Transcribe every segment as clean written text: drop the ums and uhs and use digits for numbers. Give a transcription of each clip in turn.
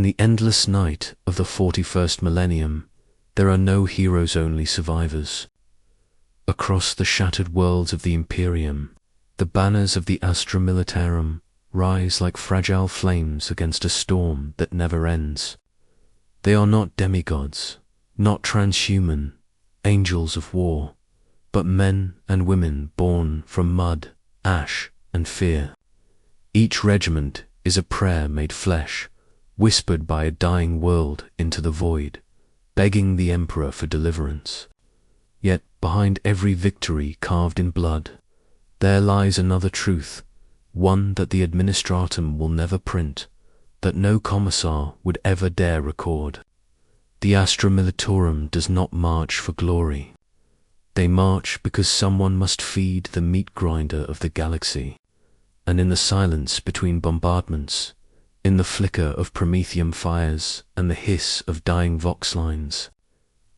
the endless night of the 41st millennium, there are no heroes, only survivors. Across the shattered worlds of the Imperium, the banners of the Astra Militarum rise like fragile flames against a storm that never ends. They are not demigods, not transhuman, angels of war, but men and women born from mud, ash, and fear. Each regiment is a prayer made flesh, whispered by a dying world into the void, begging the Emperor for deliverance. Yet behind every victory carved in blood, there lies another truth, one that the Administratum will never print, that no commissar would ever dare record. The Astra Militarum does not march for glory. They march because someone must feed the meat grinder of the galaxy, and in the silence between bombardments, in the flicker of promethium fires and the hiss of dying vox lines,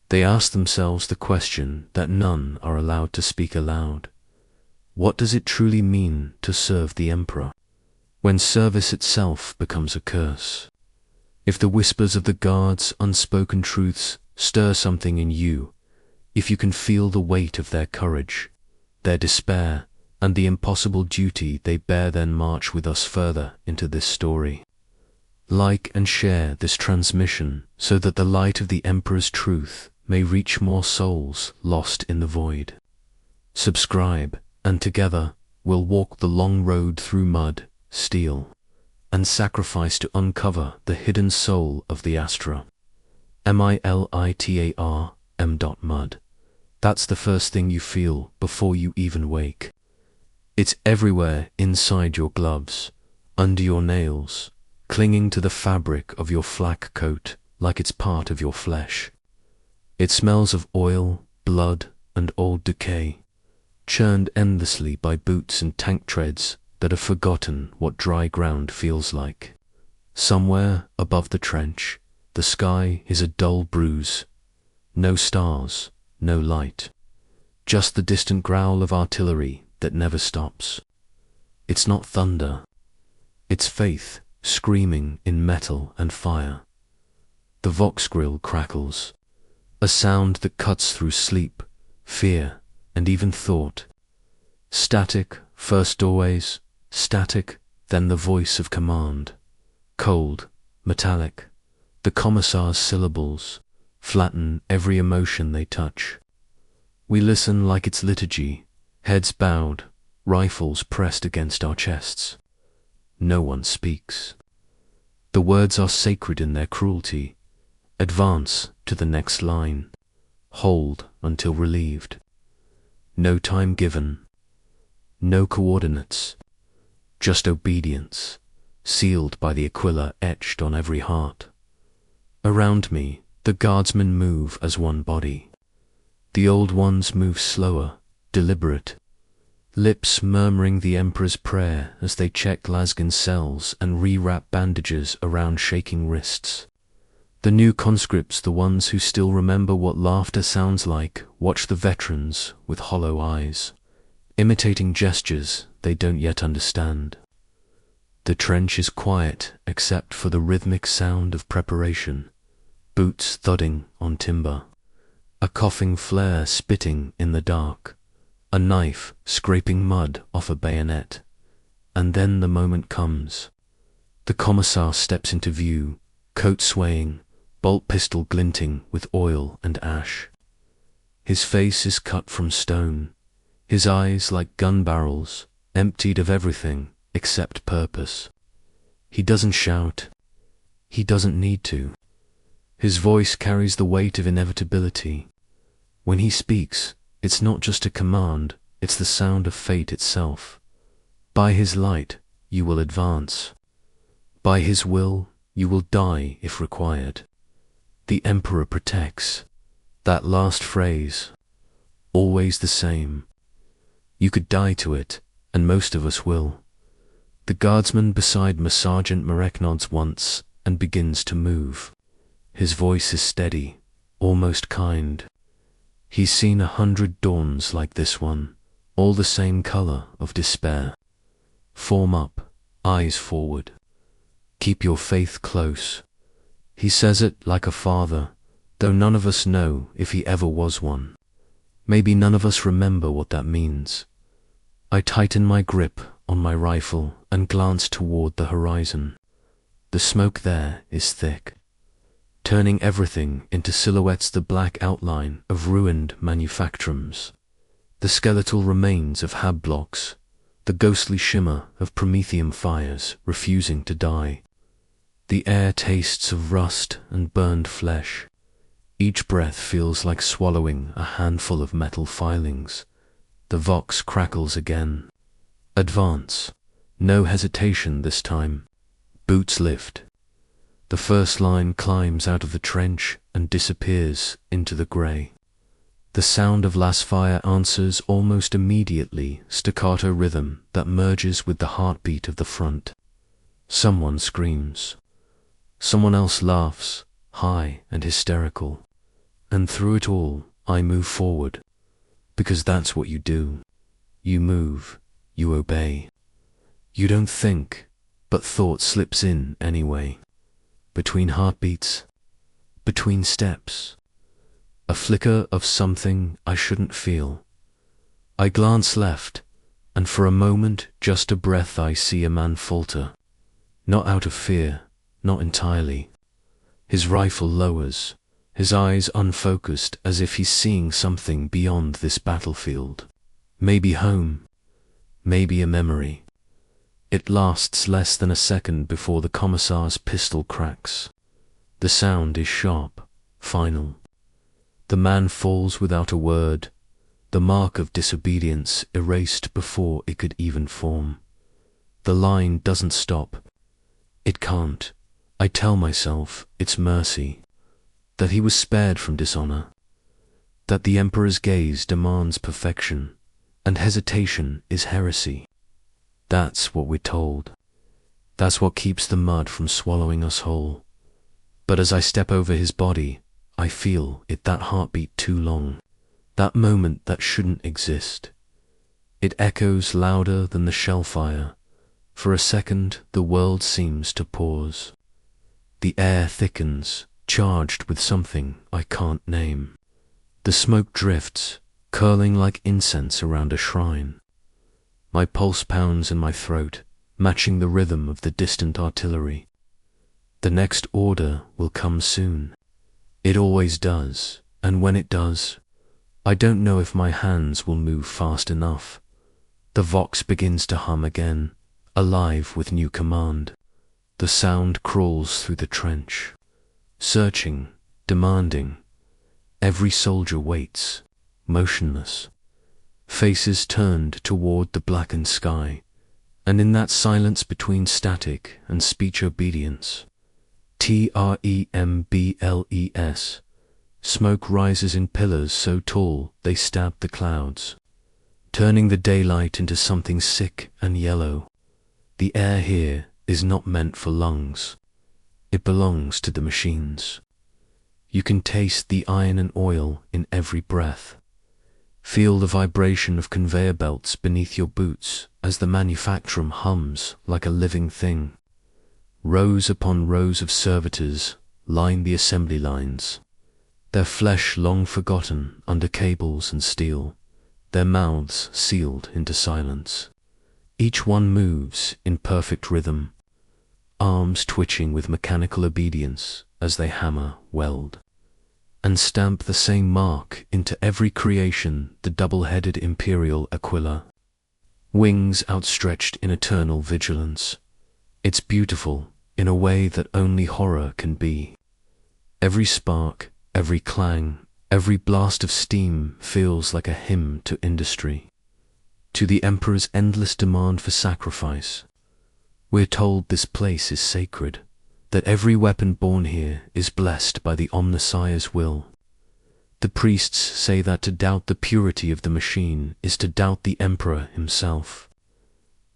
they ask themselves the question that none are allowed to speak aloud. What does it truly mean to serve the Emperor, when service itself becomes a curse? If the whispers of the guards' unspoken truths stir something in you, if you can feel the weight of their courage, their despair, and the impossible duty they bear, then march with us further into this story. Like and share this transmission so that the light of the Emperor's truth may reach more souls lost in the void. Subscribe, and together we'll walk the long road through mud, steel, and sacrifice to uncover the hidden soul of the Astra. Militarum. That's the first thing you feel before you even wake. It's everywhere, inside your gloves, under your nails, clinging to the fabric of your flak coat like it's part of your flesh. It smells of oil, blood, and old decay, churned endlessly by boots and tank treads that have forgotten what dry ground feels like. Somewhere above the trench, the sky is a dull bruise. No stars, no light. Just the distant growl of artillery that never stops. It's not thunder. It's faith screaming in metal and fire. The vox grill crackles, a sound that cuts through sleep, fear, and even thought. Static first always, static then the voice of command. Cold, metallic, the commissar's syllables flatten every emotion they touch. We listen like it's liturgy, heads bowed, rifles pressed against our chests. No one speaks. The words are sacred in their cruelty. Advance to the next line. Hold until relieved. No time given. No coordinates. Just obedience, sealed by the Aquila etched on every heart. Around me, the guardsmen move as one body. The old ones move slower, deliberate, lips murmuring the Emperor's prayer as they check Laskin cells and rewrap bandages around shaking wrists. The new conscripts, the ones who still remember what laughter sounds like, watch the veterans with hollow eyes, imitating gestures they don't yet understand. The trench is quiet except for the rhythmic sound of preparation, boots thudding on timber, a coughing flare spitting in the dark, a knife scraping mud off a bayonet. And then the moment comes. The commissar steps into view, coat swaying, bolt pistol glinting with oil and ash. His face is cut from stone, his eyes like gun barrels, emptied of everything except purpose. He doesn't shout. He doesn't need to. His voice carries the weight of inevitability. When he speaks, it's not just a command, it's the sound of fate itself. By his light, you will advance. By his will, you will die if required. The Emperor protects. That last phrase, always the same. You could die to it, and most of us will. The guardsman beside Sergeant Marek nods once and begins to move. His voice is steady, almost kind. He's seen 100 dawns like this one, all the same color of despair. Form up, eyes forward. Keep your faith close. He says it like a father, though none of us know if he ever was one. Maybe none of us remember what that means. I tighten my grip on my rifle and glance toward the horizon. The smoke there is thick, turning everything into silhouettes, the black outline of ruined manufactorums, the skeletal remains of hab blocks, the ghostly shimmer of Prometheum fires refusing to die. The air tastes of rust and burned flesh. Each breath feels like swallowing a handful of metal filings. The vox crackles again. Advance. No hesitation this time. Boots lift. The first line climbs out of the trench and disappears into the grey. The sound of last fire answers almost immediately, staccato rhythm that merges with the heartbeat of the front. Someone screams. Someone else laughs, high and hysterical. And through it all, I move forward. Because that's what you do. You move, you obey. You don't think, but thought slips in anyway. Between heartbeats, between steps. A flicker of something I shouldn't feel. I glance left, and for a moment, just a breath, I see a man falter. Not out of fear, not entirely. His rifle lowers, his eyes unfocused, as if he's seeing something beyond this battlefield. Maybe home, maybe a memory. It lasts less than a second before the commissar's pistol cracks. The sound is sharp, final. The man falls without a word, the mark of disobedience erased before it could even form. The line doesn't stop. It can't. I tell myself it's mercy, that he was spared from dishonor, that the Emperor's gaze demands perfection, and hesitation is heresy. That's what we're told. That's what keeps the mud from swallowing us whole. But as I step over his body, I feel it, that heartbeat too long, that moment that shouldn't exist. It echoes louder than the shellfire. For a second, the world seems to pause. The air thickens, charged with something I can't name. The smoke drifts, curling like incense around a shrine. My pulse pounds in my throat, matching the rhythm of the distant artillery. The next order will come soon. It always does, and when it does, I don't know if my hands will move fast enough. The vox begins to hum again, alive with new command. The sound crawls through the trench, searching, demanding. Every soldier waits, motionless, faces turned toward the blackened sky, and in that silence between static and speech obedience, trembles, smoke rises in pillars so tall they stab the clouds, turning the daylight into something sick and yellow. The air here is not meant for lungs. It belongs to the machines. You can taste the iron and oil in every breath. Feel the vibration of conveyor belts beneath your boots as the manufactorum hums like a living thing. Rows upon rows of servitors line the assembly lines, their flesh long forgotten under cables and steel, their mouths sealed into silence. Each one moves in perfect rhythm, arms twitching with mechanical obedience as they hammer, weld, and stamp the same mark into every creation, the double-headed imperial Aquila. Wings outstretched in eternal vigilance. It's beautiful in a way that only horror can be. Every spark, every clang, every blast of steam feels like a hymn to industry, to the Emperor's endless demand for sacrifice. We're told this place is sacred, that every weapon born here is blessed by the Omnissiah's will. The priests say that to doubt the purity of the machine is to doubt the Emperor himself.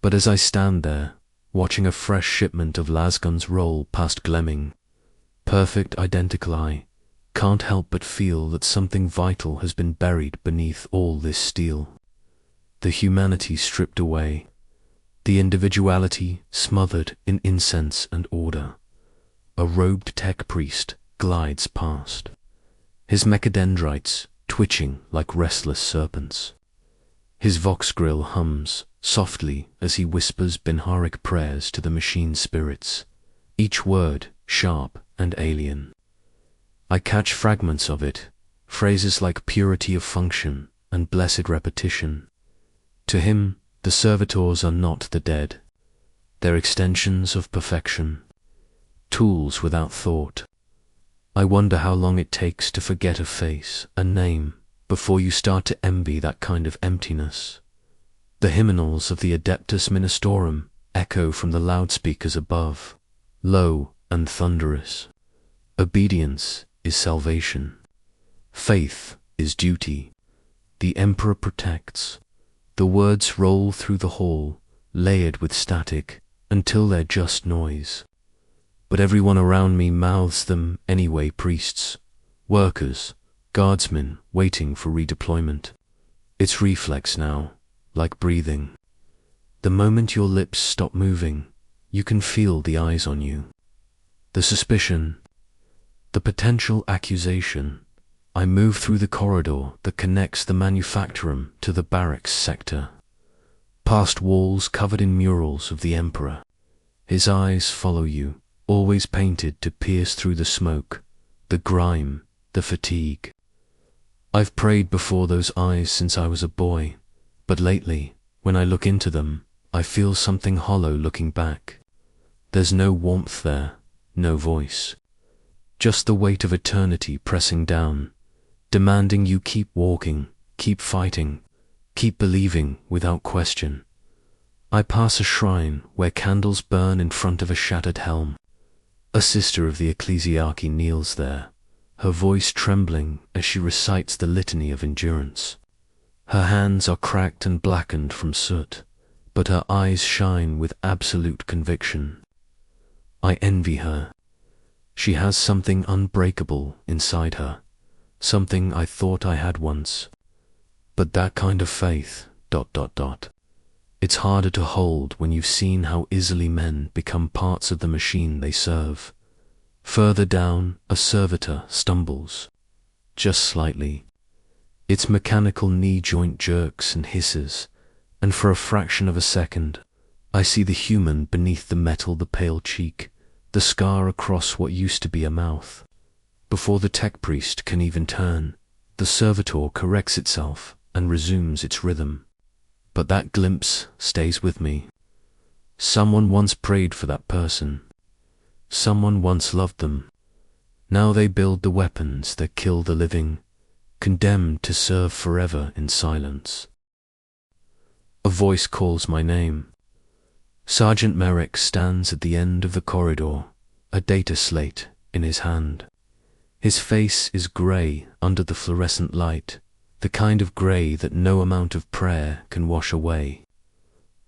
But as I stand there, watching a fresh shipment of lasguns roll past Glemming, perfect identical, I can't help but feel that something vital has been buried beneath all this steel. The humanity stripped away, the individuality smothered in incense and order. A robed tech priest glides past, his mechadendrites twitching like restless serpents. His vox grill hums softly as he whispers Binharic prayers to the machine spirits, each word sharp and alien. I catch fragments of it, phrases like purity of function and blessed repetition. To him, the servitors are not the dead. They're extensions of perfection, tools without thought. I wonder how long it takes to forget a face, a name, before you start to envy that kind of emptiness. The hymnals of the Adeptus Ministorum echo from the loudspeakers above, low and thunderous. Obedience is salvation. Faith is duty. The Emperor protects. The words roll through the hall, layered with static, until they're just noise. But everyone around me mouths them anyway: priests, workers, guardsmen waiting for redeployment. It's reflex now, like breathing. The moment your lips stop moving, you can feel the eyes on you. The suspicion, the potential accusation. I move through the corridor that connects the Manufactorum to the barracks sector, past walls covered in murals of the Emperor. His eyes follow you, always painted to pierce through the smoke, the grime, the fatigue. I've prayed before those eyes since I was a boy, but lately, when I look into them, I feel something hollow looking back. There's no warmth there, no voice. Just the weight of eternity pressing down, demanding you keep walking, keep fighting, keep believing without question. I pass a shrine where candles burn in front of a shattered helm. A sister of the ecclesiarchy kneels there, her voice trembling as she recites the litany of endurance. Her hands are cracked and blackened from soot, but her eyes shine with absolute conviction. I envy her. She has something unbreakable inside her, something I thought I had once. But that kind of faith, ... It's harder to hold when you've seen how easily men become parts of the machine they serve. Further down, a servitor stumbles, just slightly. Its mechanical knee joint jerks and hisses, and for a fraction of a second, I see the human beneath the metal, the pale cheek, the scar across what used to be a mouth. Before the tech priest can even turn, the servitor corrects itself and resumes its rhythm. But that glimpse stays with me. Someone once prayed for that person. Someone once loved them. Now they build the weapons that kill the living, condemned to serve forever in silence. A voice calls my name. Sergeant Merrick stands at the end of the corridor, a data slate in his hand. His face is grey under the fluorescent light, the kind of grey that no amount of prayer can wash away.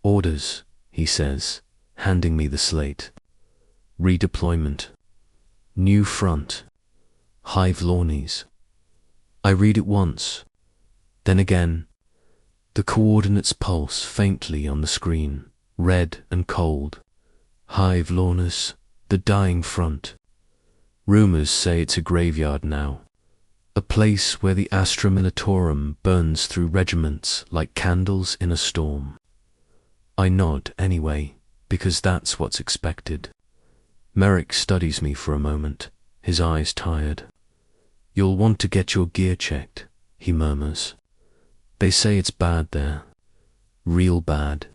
Orders, he says, handing me the slate. Redeployment. New front. Hive Lawnies. I read it once, then again. The coordinates pulse faintly on the screen, red and cold. Hive Lawnies, the dying front. Rumors say it's a graveyard now, a place where the Astra Militarum burns through regiments like candles in a storm. I nod anyway, because that's what's expected. Merrick studies me for a moment, his eyes tired. "You'll want to get your gear checked," he murmurs. "They say it's bad there. Real bad."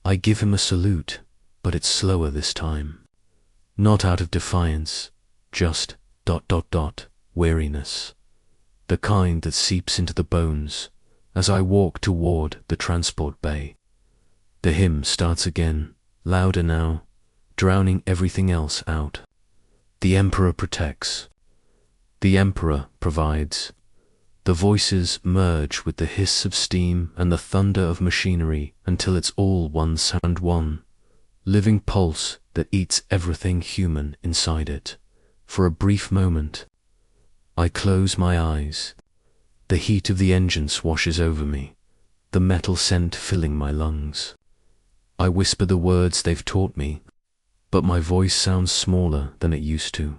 I give him a salute, but it's slower this time. Not out of defiance, just ... weariness. The kind that seeps into the bones as I walk toward the transport bay. The hymn starts again, louder now, drowning everything else out. The Emperor protects. The Emperor provides. The voices merge with the hiss of steam and the thunder of machinery until it's all one sound, one living pulse that eats everything human inside it. For a brief moment, I close my eyes. The heat of the engines washes over me, the metal scent filling my lungs. I whisper the words they've taught me. but my voice sounds smaller than it used to.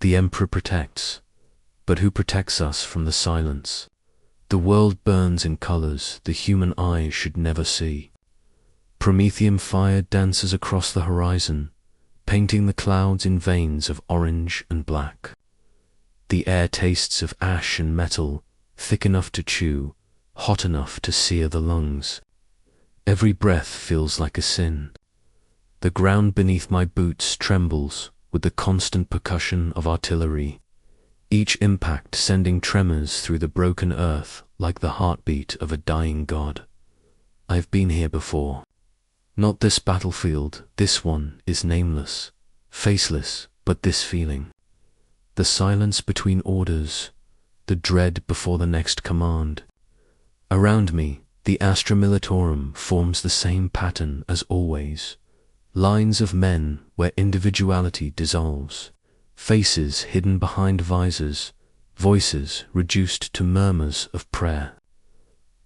The Emperor protects, but who protects us from the silence? The world burns in colors the human eye should never see. Promethean fire dances across the horizon, painting the clouds in veins of orange and black. The air tastes of ash and metal, thick enough to chew, hot enough to sear the lungs. Every breath feels like a sin. The ground beneath my boots trembles with the constant percussion of artillery, each impact sending tremors through the broken earth like the heartbeat of a dying god. I've been here before. Not this battlefield, this one is nameless, faceless, but this feeling. The silence between orders, the dread before the next command. Around me, the Astra Militarum forms the same pattern as always. Lines of men where individuality dissolves, faces hidden behind visors, voices reduced to murmurs of prayer.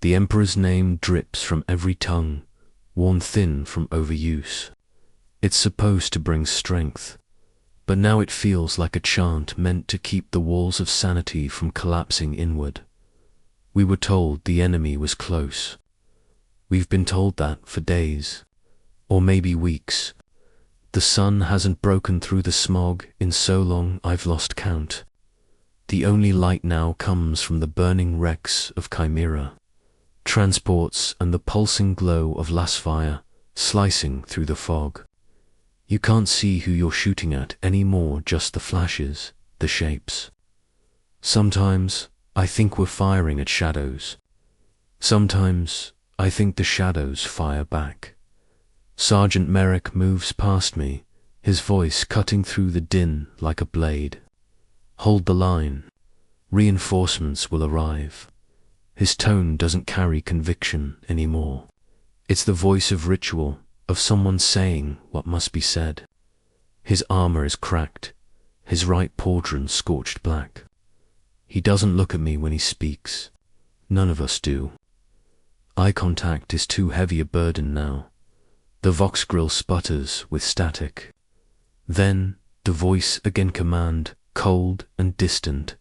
The Emperor's name drips from every tongue, worn thin from overuse. It's supposed to bring strength, but now it feels like a chant meant to keep the walls of sanity from collapsing inward. We were told the enemy was close. We've been told that for days, or maybe weeks. The sun hasn't broken through the smog in so long I've lost count. The only light now comes from the burning wrecks of Chimera, transports and the pulsing glow of Lasfire slicing through the fog. You can't see who you're shooting at anymore, just the flashes, the shapes. Sometimes I think we're firing at shadows. Sometimes I think the shadows fire back. Sergeant Merrick moves past me, his voice cutting through the din like a blade. Hold the line. Reinforcements will arrive. His tone doesn't carry conviction anymore. It's the voice of ritual, of someone saying what must be said. His armor is cracked, his right pauldron scorched black. He doesn't look at me when he speaks. None of us do. Eye contact is too heavy a burden now. The vox grill sputters with static. Then the voice again command, cold and distant,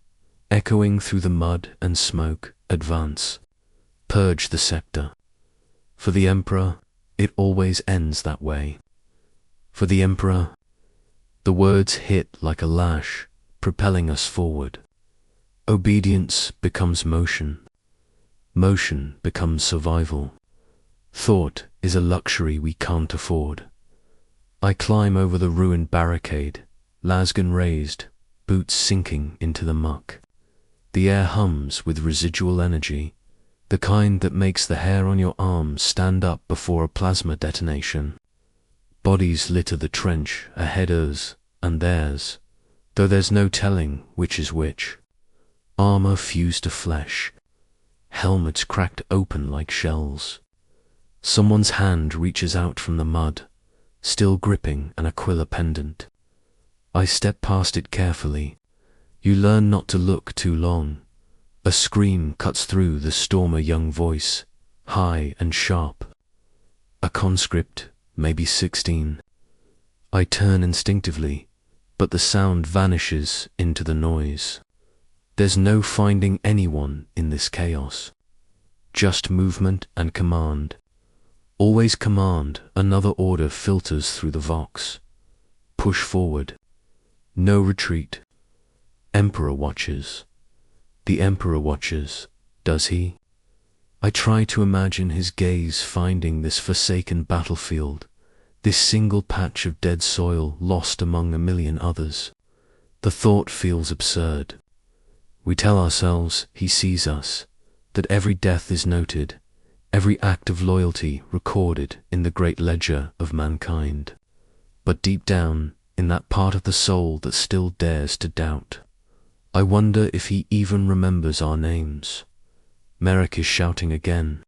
echoing through the mud and smoke, advance. Purge the sector. For the Emperor, it always ends that way. For the Emperor, the words hit like a lash, propelling us forward. Obedience becomes motion. Motion becomes survival. Thought is a luxury we can't afford. I climb over the ruined barricade, lasgun raised, boots sinking into the muck. The air hums with residual energy, the kind that makes the hair on your arms stand up before a plasma detonation. Bodies litter the trench ahead us and theirs, though there's no telling which is which. Armor fused to flesh, helmets cracked open like shells. Someone's hand reaches out from the mud, still gripping an Aquila pendant. I step past it carefully. You learn not to look too long. A scream cuts through the storm, a young voice, high and sharp. A conscript, maybe 16. I turn instinctively, but the sound vanishes into the noise. There's no finding anyone in this chaos. Just movement and command. Always command. Another order filters through the vox. Push forward. No retreat. Emperor watches. The Emperor watches, does he? I try to imagine his gaze finding this forsaken battlefield, this single patch of dead soil lost among a million others. The thought feels absurd. We tell ourselves he sees us, that every death is noted, every act of loyalty recorded in the great ledger of mankind. But deep down, in that part of the soul that still dares to doubt, I wonder if he even remembers our names. Merrick is shouting again.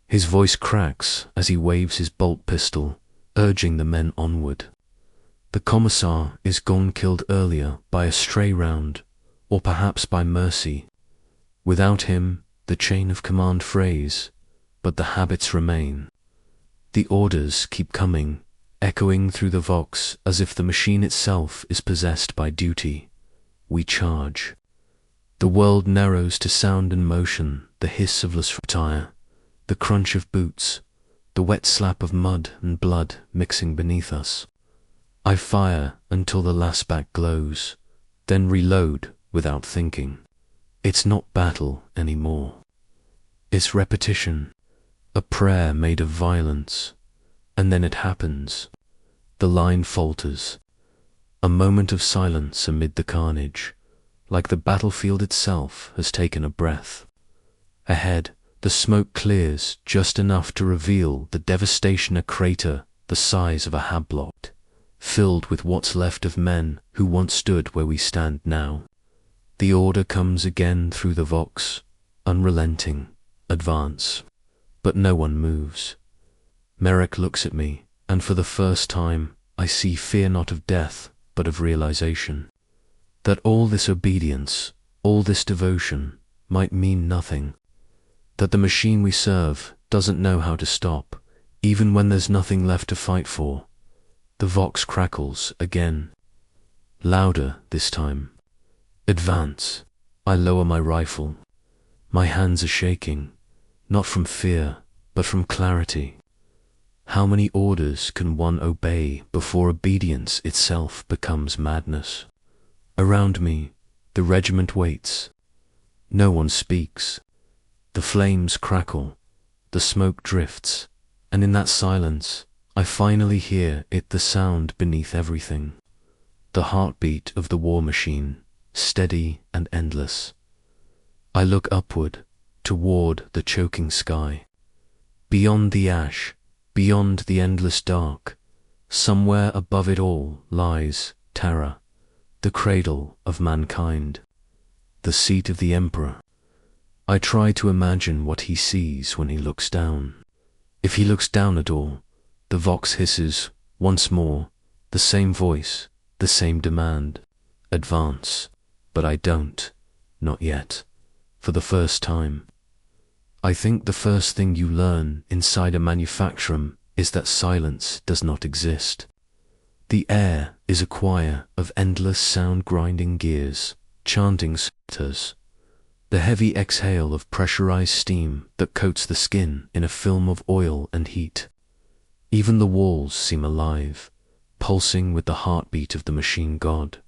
His voice cracks as he waves his bolt pistol, urging the men onward. The commissar is gone, killed earlier by a stray round, or perhaps by mercy. Without him, the chain of command frays, but the habits remain. The orders keep coming, echoing through the vox as if the machine itself is possessed by duty. We charge. The world narrows to sound and motion, the hiss of loose tire, the crunch of boots, the wet slap of mud and blood mixing beneath us. I fire until the last back glows, then reload without thinking. It's not battle anymore. It's repetition, a prayer made of violence, and then it happens. The line falters, a moment of silence amid the carnage, like the battlefield itself has taken a breath. Ahead, the smoke clears just enough to reveal the devastation, a crater the size of a hablock, filled with what's left of men who once stood where we stand now. The order comes again through the vox, unrelenting, advance. But no one moves. Merrick looks at me, and for the first time I see fear not of death, but of realization. That all this obedience, all this devotion, might mean nothing. That the machine we serve doesn't know how to stop, even when there's nothing left to fight for. The vox crackles again. Louder this time. Advance. I lower my rifle. My hands are shaking, not from fear, but from clarity. How many orders can one obey before obedience itself becomes madness? Around me, the regiment waits. No one speaks. The flames crackle, the smoke drifts, and in that silence, I finally hear it, the sound beneath everything. The heartbeat of the war machine, steady and endless. I look upward, toward the choking sky. Beyond the ash, beyond the endless dark, somewhere above it all lies Terra, the cradle of mankind, the seat of the Emperor. I try to imagine what he sees when he looks down. If he looks down at all, the vox hisses once more, the same voice, the same demand. Advance. But I don't. Not yet. For the first time. I think the first thing you learn inside a manufactorum is that silence does not exist. The air is a choir of endless sound-grinding gears, chanting sectors. The heavy exhale of pressurized steam that coats the skin in a film of oil and heat. Even the walls seem alive, pulsing with the heartbeat of the machine god.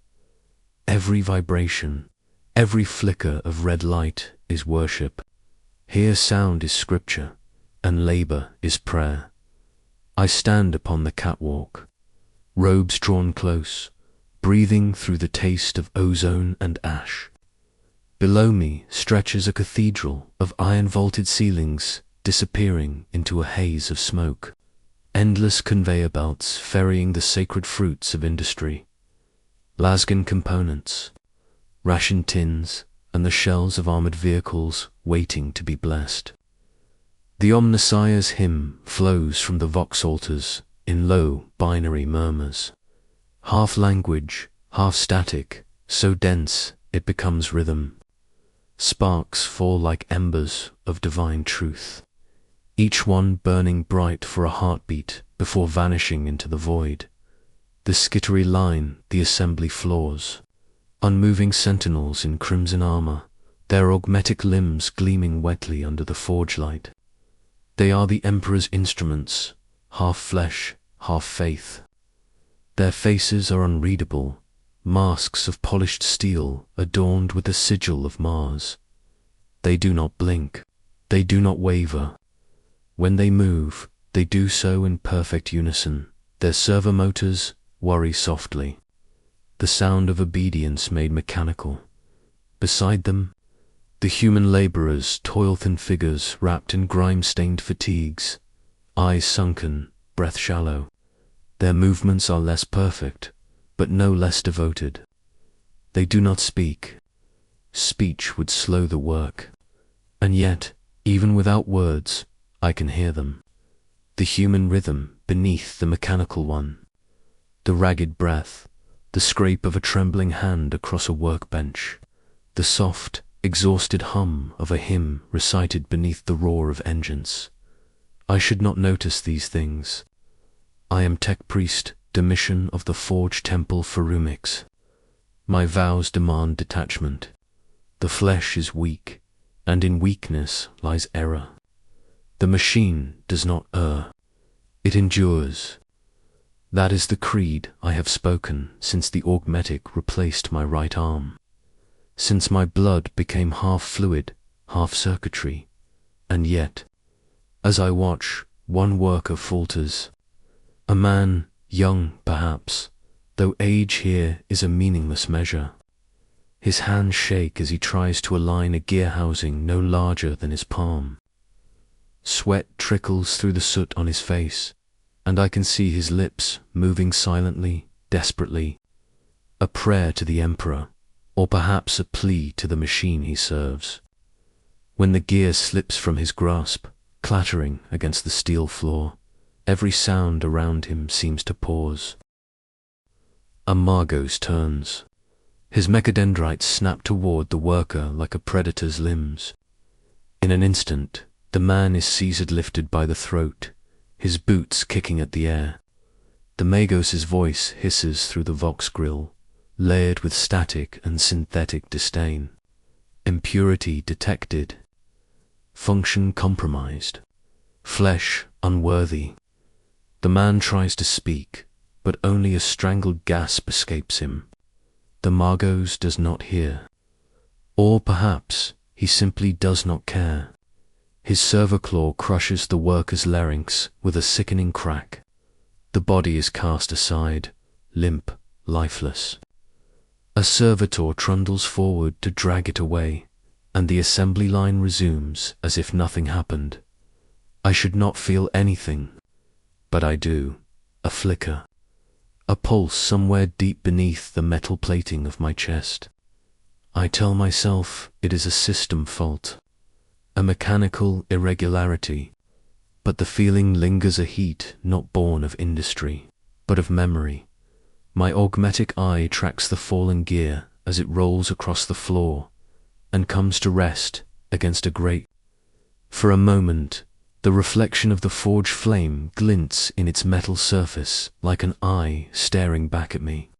Every vibration, every flicker of red light is worship. Here sound is scripture, and labor is prayer. I stand upon the catwalk, robes drawn close, breathing through the taste of ozone and ash. Below me stretches a cathedral of iron-vaulted ceilings disappearing into a haze of smoke. Endless conveyor belts ferrying the sacred fruits of industry. Lasgan components, ration tins, and the shells of armored vehicles waiting to be blessed. The Omnissiah's hymn flows from the vox altars in low binary murmurs. Half language, half static, so dense it becomes rhythm. Sparks fall like embers of divine truth, each one burning bright for a heartbeat before vanishing into the void. The skittery line the assembly floors, unmoving sentinels in crimson armor, their augmetic limbs gleaming wetly under the forge light. They are the Emperor's instruments, half flesh, half faith. Their faces are unreadable, masks of polished steel adorned with the sigil of Mars. They do not blink, they do not waver. When they move, they do so in perfect unison. Their servo motors worry softly, the sound of obedience made mechanical. Beside them, the human laborers, toil-thin figures wrapped in grime-stained fatigues, eyes sunken, breath shallow. Their movements are less perfect, but no less devoted. They do not speak. Speech would slow the work. And yet, even without words, I can hear them. The human rhythm beneath the mechanical one. The ragged breath, the scrape of a trembling hand across a workbench, the soft, exhausted hum of a hymn recited beneath the roar of engines. I should not notice these things. I am tech priest, Domitian of the Forge Temple Ferumix. My vows demand detachment. The flesh is weak, and in weakness lies error. The machine does not err. It endures. That is the creed I have spoken since the augmetic replaced my right arm. Since my blood became half fluid, half circuitry. And yet, as I watch, one worker falters. A man, young perhaps, though age here is a meaningless measure. His hands shake as he tries to align a gear housing no larger than his palm. Sweat trickles through the soot on his face, and I can see his lips moving silently, desperately. A prayer to the Emperor, or perhaps a plea to the machine he serves. When the gear slips from his grasp, clattering against the steel floor, every sound around him seems to pause. A Margos turns. His mechadendrites snap toward the worker like a predator's limbs. In an instant, the man is seized lifted by the throat, his boots kicking at the air. The Magos's voice hisses through the Vox grill, layered with static and synthetic disdain. Impurity detected. Function compromised. Flesh unworthy. The man tries to speak, but only a strangled gasp escapes him. The Margos does not hear. Or perhaps he simply does not care. His server claw crushes the worker's larynx with a sickening crack. The body is cast aside, limp, lifeless. A servitor trundles forward to drag it away, and the assembly line resumes as if nothing happened. I should not feel anything, but I do. A flicker. A pulse somewhere deep beneath the metal plating of my chest. I tell myself it is a system fault, a mechanical irregularity, but the feeling lingers, a heat not born of industry, but of memory. My augmetic eye tracks the fallen gear as it rolls across the floor and comes to rest against a grate. For a moment, the reflection of the forge flame glints in its metal surface like an eye staring back at me.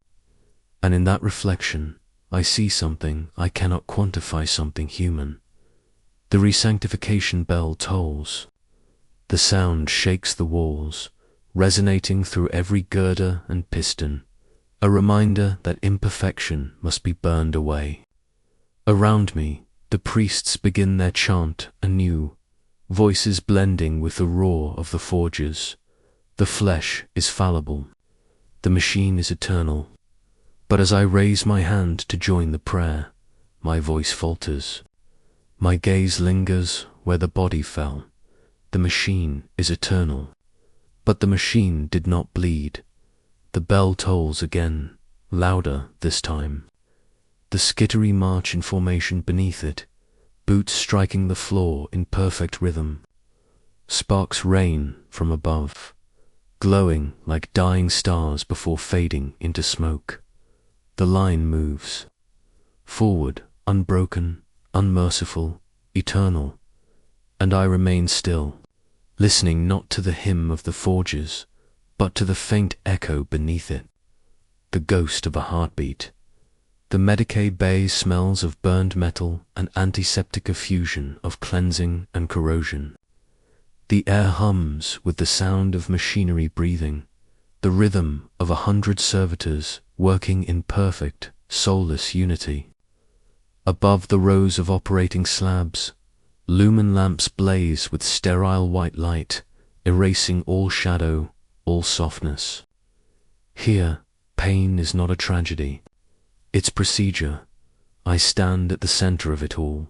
And in that reflection, I see something I cannot quantify, something human. The resanctification bell tolls. The sound shakes the walls, resonating through every girder and piston, a reminder that imperfection must be burned away. Around me, the priests begin their chant anew, voices blending with the roar of the forges. The flesh is fallible. The machine is eternal. But as I raise my hand to join the prayer, my voice falters. My gaze lingers where the body fell. The machine is eternal. But the machine did not bleed. The bell tolls again, louder this time. The skittery march in formation beneath it, boots striking the floor in perfect rhythm. Sparks rain from above, glowing like dying stars before fading into smoke. The line moves. Forward, unbroken, unmerciful, eternal. And I remain still, listening not to the hymn of the forges, but to the faint echo beneath it. The ghost of a heartbeat. The Medicae Bay smells of burned metal and antiseptic effusion of cleansing and corrosion. The air hums with the sound of machinery breathing, the rhythm of 100 servitors working in perfect, soulless unity. Above the rows of operating slabs, lumen lamps blaze with sterile white light, erasing all shadow, all softness. Here, pain is not a tragedy. Its procedure. I stand at the center of it all,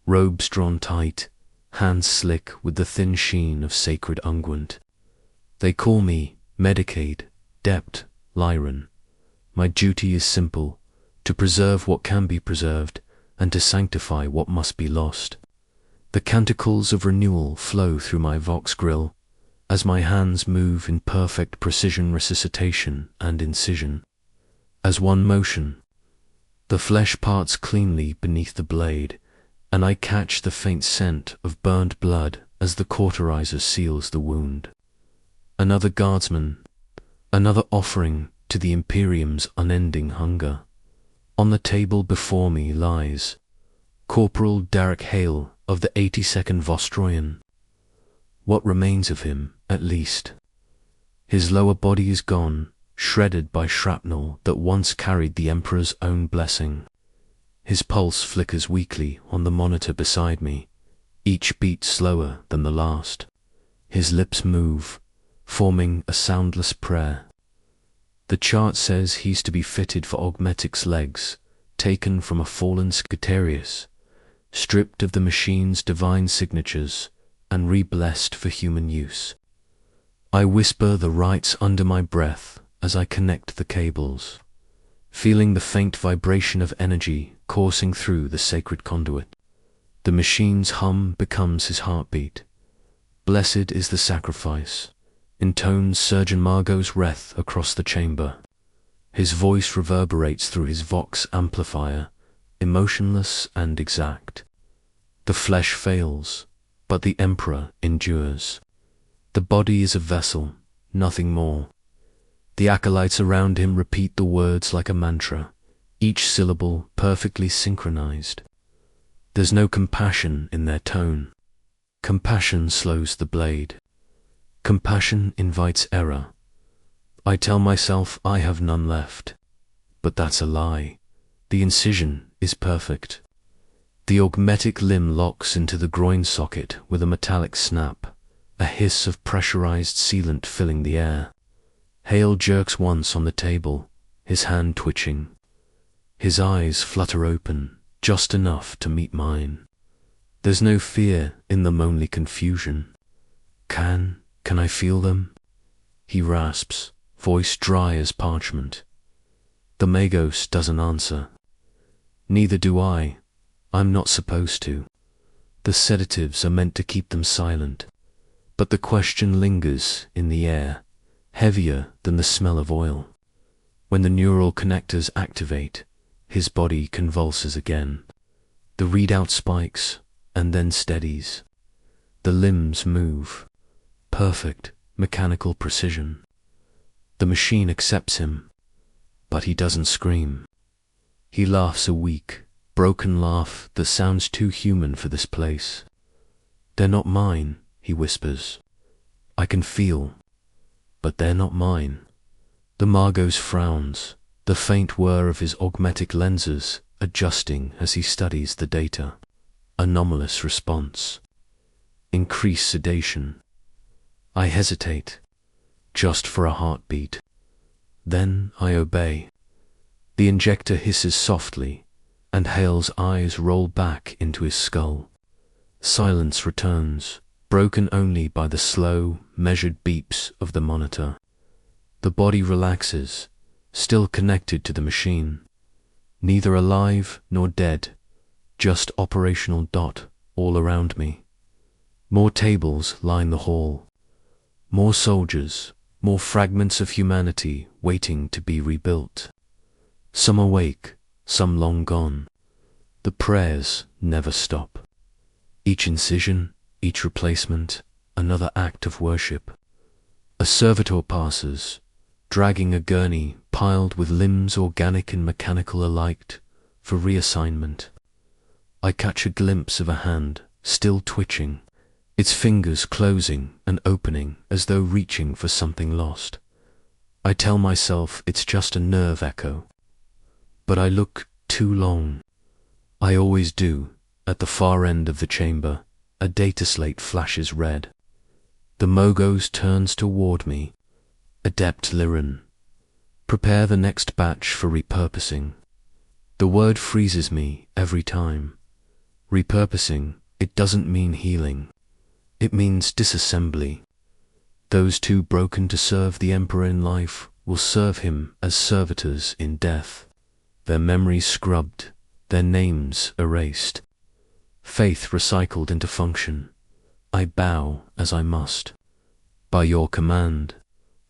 robes drawn tight, hands slick with the thin sheen of sacred unguent. They call me Medicaid, Dept, Lyran. My duty is simple, to preserve what can be preserved, and to sanctify what must be lost. The canticles of renewal flow through my Vox grill, as my hands move in perfect precision, resuscitation and incision. As one motion, the flesh parts cleanly beneath the blade, and I catch the faint scent of burned blood as the cauterizer seals the wound. Another guardsman, Another offering to the Imperium's unending hunger. On the table before me lies Corporal Derek Hale of the 82nd Vostroyan. What remains of him, at least. His lower body is gone, shredded by shrapnel that once carried the Emperor's own blessing. His pulse flickers weakly on the monitor beside me, each beat slower than the last. His lips move, forming a soundless prayer. The chart says he's to be fitted for Augmetic's legs, taken from a fallen Scaterius, stripped of the machine's divine signatures, and re-blessed for human use. I whisper the rites under my breath as I connect the cables, feeling the faint vibration of energy coursing through the sacred conduit. The machine's hum becomes his heartbeat. Blessed is the sacrifice, intones Surgeon Margot's wreath across the chamber. His voice reverberates through his Vox amplifier, emotionless and exact. The flesh fails, but the Emperor endures. The body is a vessel, nothing more. The acolytes around him repeat the words like a mantra, each syllable perfectly synchronized. There's no compassion in their tone. Compassion slows the blade. Compassion invites error. I tell myself I have none left. But that's a lie. The incision is perfect. The augmetic limb locks into the groin socket with a metallic snap, a hiss of pressurized sealant filling the air. Hale jerks once on the table, his hand twitching. His eyes flutter open, just enough to meet mine. There's no fear in them, only confusion. Can I feel them? He rasps, voice dry as parchment. The Magos doesn't answer. Neither do I. I'm not supposed to. The sedatives are meant to keep them silent. But the question lingers in the air, heavier than the smell of oil. When the neural connectors activate, his body convulses again. The readout spikes and then steadies. The limbs move. Perfect mechanical precision. The machine accepts him, but he doesn't scream. He laughs a weak, broken laugh that sounds too human for this place. They're not mine, he whispers. I can feel, but they're not mine. The Margos frowns, the faint whir of his augmetic lenses adjusting as he studies the data. Anomalous response. Increased sedation. I hesitate, just for a heartbeat. Then I obey. The injector hisses softly, and Hale's eyes roll back into his skull. Silence returns, broken only by the slow, measured beeps of the monitor. The body relaxes, still connected to the machine. Neither alive nor dead, just operational dot all around me. More tables line the hall. More soldiers, more fragments of humanity waiting to be rebuilt. Some awake, some long gone. The prayers never stop. Each incision, each replacement, another act of worship. A servitor passes, dragging a gurney piled with limbs organic and mechanical alike for reassignment. I catch a glimpse of a hand, still twitching, its fingers closing and opening as though reaching for something lost. I tell myself it's just a nerve echo. But I look too long. I always do. At the far end of the chamber, a data slate flashes red. The Mogos turns toward me. Adept Liren. Prepare the next batch for repurposing. The word freezes me every time. Repurposing, it doesn't mean healing. It means disassembly. Those too broken to serve the Emperor in life will serve him as servitors in death. Their memories scrubbed, their names erased. Faith recycled into function. I bow as I must. By your command.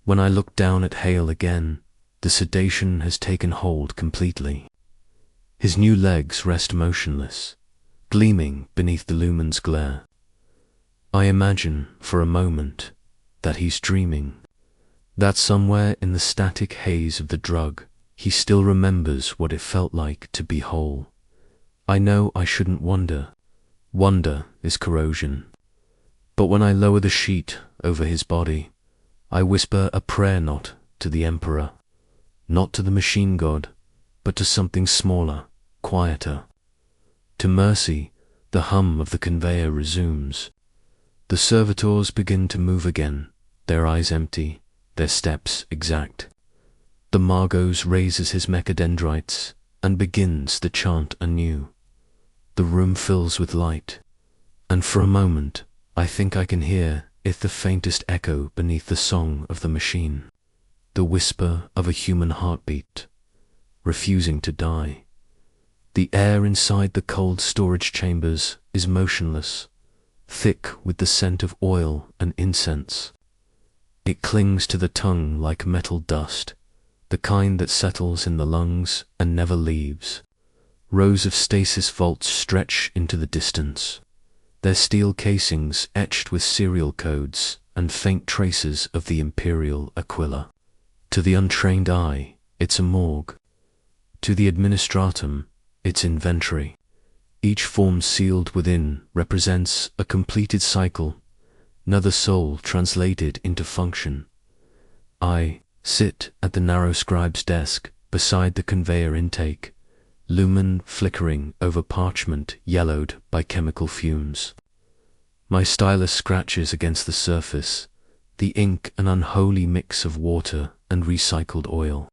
When I look down at Hale again, the sedation has taken hold completely. His new legs rest motionless, gleaming beneath the lumen's glare. I imagine, for a moment, that he's dreaming. That somewhere in the static haze of the drug, he still remembers what it felt like to be whole. I know I shouldn't wonder. Wonder is corrosion. But when I lower the sheet over his body, I whisper a prayer not to the Emperor, not to the machine god, but to something smaller, quieter. To Mercy, the hum of the conveyor resumes. The servitors begin to move again, their eyes empty, their steps exact. The Margos raises his mechadendrites and begins the chant anew. The room fills with light, and for a moment I think I can hear it, the faintest echo beneath the song of the machine, the whisper of a human heartbeat, refusing to die. The air inside the cold storage chambers is motionless, thick with the scent of oil and incense. It clings to the tongue like metal dust, the kind that settles in the lungs and never leaves. Rows of stasis vaults stretch into the distance, their steel casings etched with serial codes and faint traces of the Imperial Aquila. To the untrained eye, it's a morgue. To the administratum, it's inventory. Each form sealed within represents a completed cycle, another soul translated into function. I sit at the narrow scribe's desk beside the conveyor intake, lumen flickering over parchment yellowed by chemical fumes. My stylus scratches against the surface, the ink an unholy mix of water and recycled oil.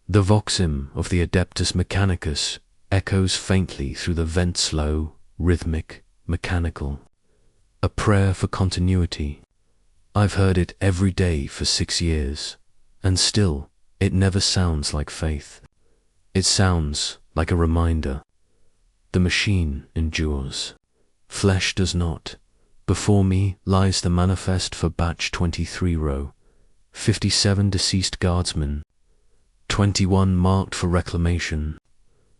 The voxim of the Adeptus Mechanicus echoes faintly through the vents, low, rhythmic, mechanical. A prayer for continuity. I've heard it every day for 6 years, and still it never sounds like faith. It sounds like a reminder. The machine endures. Flesh does not. Before me lies the manifest for batch 23 row, 57 deceased guardsmen, 21 marked for reclamation,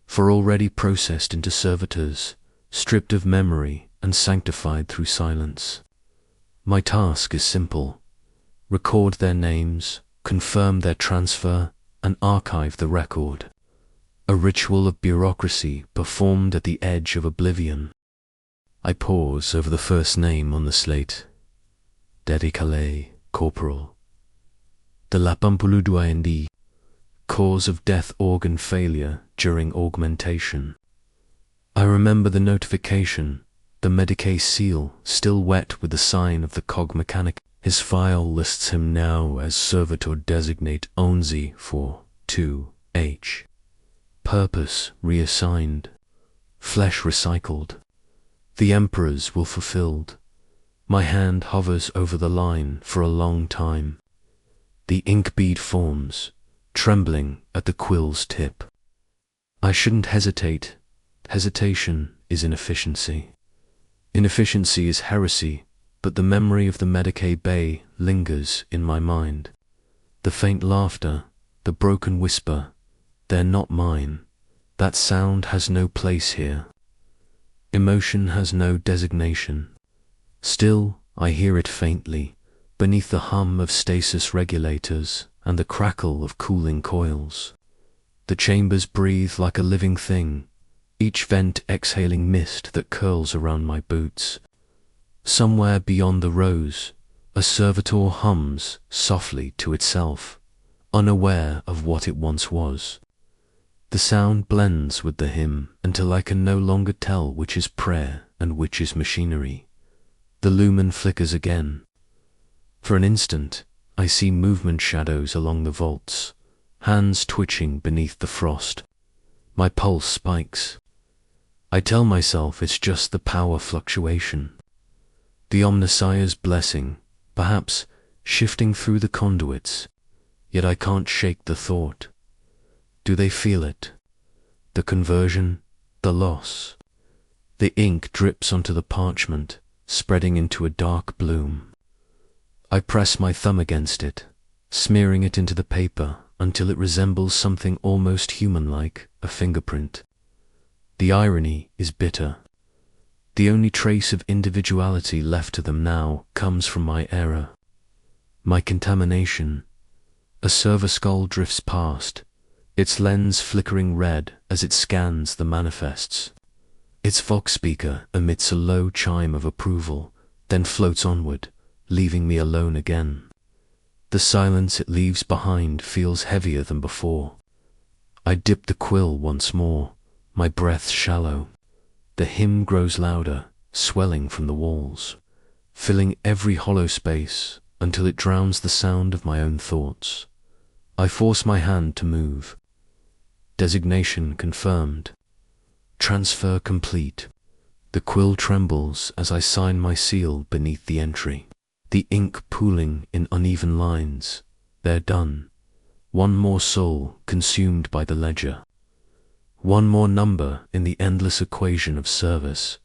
for already processed into servitors, stripped of memory and sanctified through silence. My task is simple: record their names, confirm their transfer, and archive the record. A ritual of bureaucracy performed at the edge of oblivion. I pause over the first name on the slate. Dedicale, Corporal. De la Pampuludua, cause of death organ failure during augmentation. I remember the notification, the Medicae seal still wet with the sign of the cog mechanic. His file lists him now as servitor designate onzi for 2H. Purpose reassigned. Flesh recycled. The Emperor's will fulfilled. My hand hovers over the line for a long time. The ink bead forms, trembling at the quill's tip. I shouldn't hesitate. Hesitation is inefficiency. Inefficiency is heresy, but the memory of the Medicae Bay lingers in my mind. The faint laughter, the broken whisper, they're not mine. That sound has no place here. Emotion has no designation. Still, I hear it faintly, beneath the hum of stasis regulators and the crackle of cooling coils. The chambers breathe like a living thing, each vent exhaling mist that curls around my boots. Somewhere beyond the rows, a servitor hums softly to itself, unaware of what it once was. The sound blends with the hymn until I can no longer tell which is prayer and which is machinery. The lumen flickers again. For an instant, I see movement shadows along the vaults, hands twitching beneath the frost. My pulse spikes. I tell myself it's just the power fluctuation. The Omnissiah's blessing, perhaps shifting through the conduits, yet I can't shake the thought. Do they feel it? The conversion, the loss. The ink drips onto the parchment, spreading into a dark bloom. I press my thumb against it, smearing it into the paper until it resembles something almost human-like, a fingerprint. The irony is bitter. The only trace of individuality left to them now comes from my error, my contamination, A server skull drifts past, its lens flickering red as it scans the manifests. Its vox speaker emits a low chime of approval, then floats onward, leaving me alone again. The silence it leaves behind feels heavier than before. I dip the quill once more, my breath shallow. The hymn grows louder, swelling from the walls, filling every hollow space until it drowns the sound of my own thoughts. I force my hand to move. Designation confirmed. Transfer complete. The quill trembles as I sign my seal beneath the entry. The ink pooling in uneven lines. They're done. One more soul consumed by the ledger. One more number in the endless equation of service.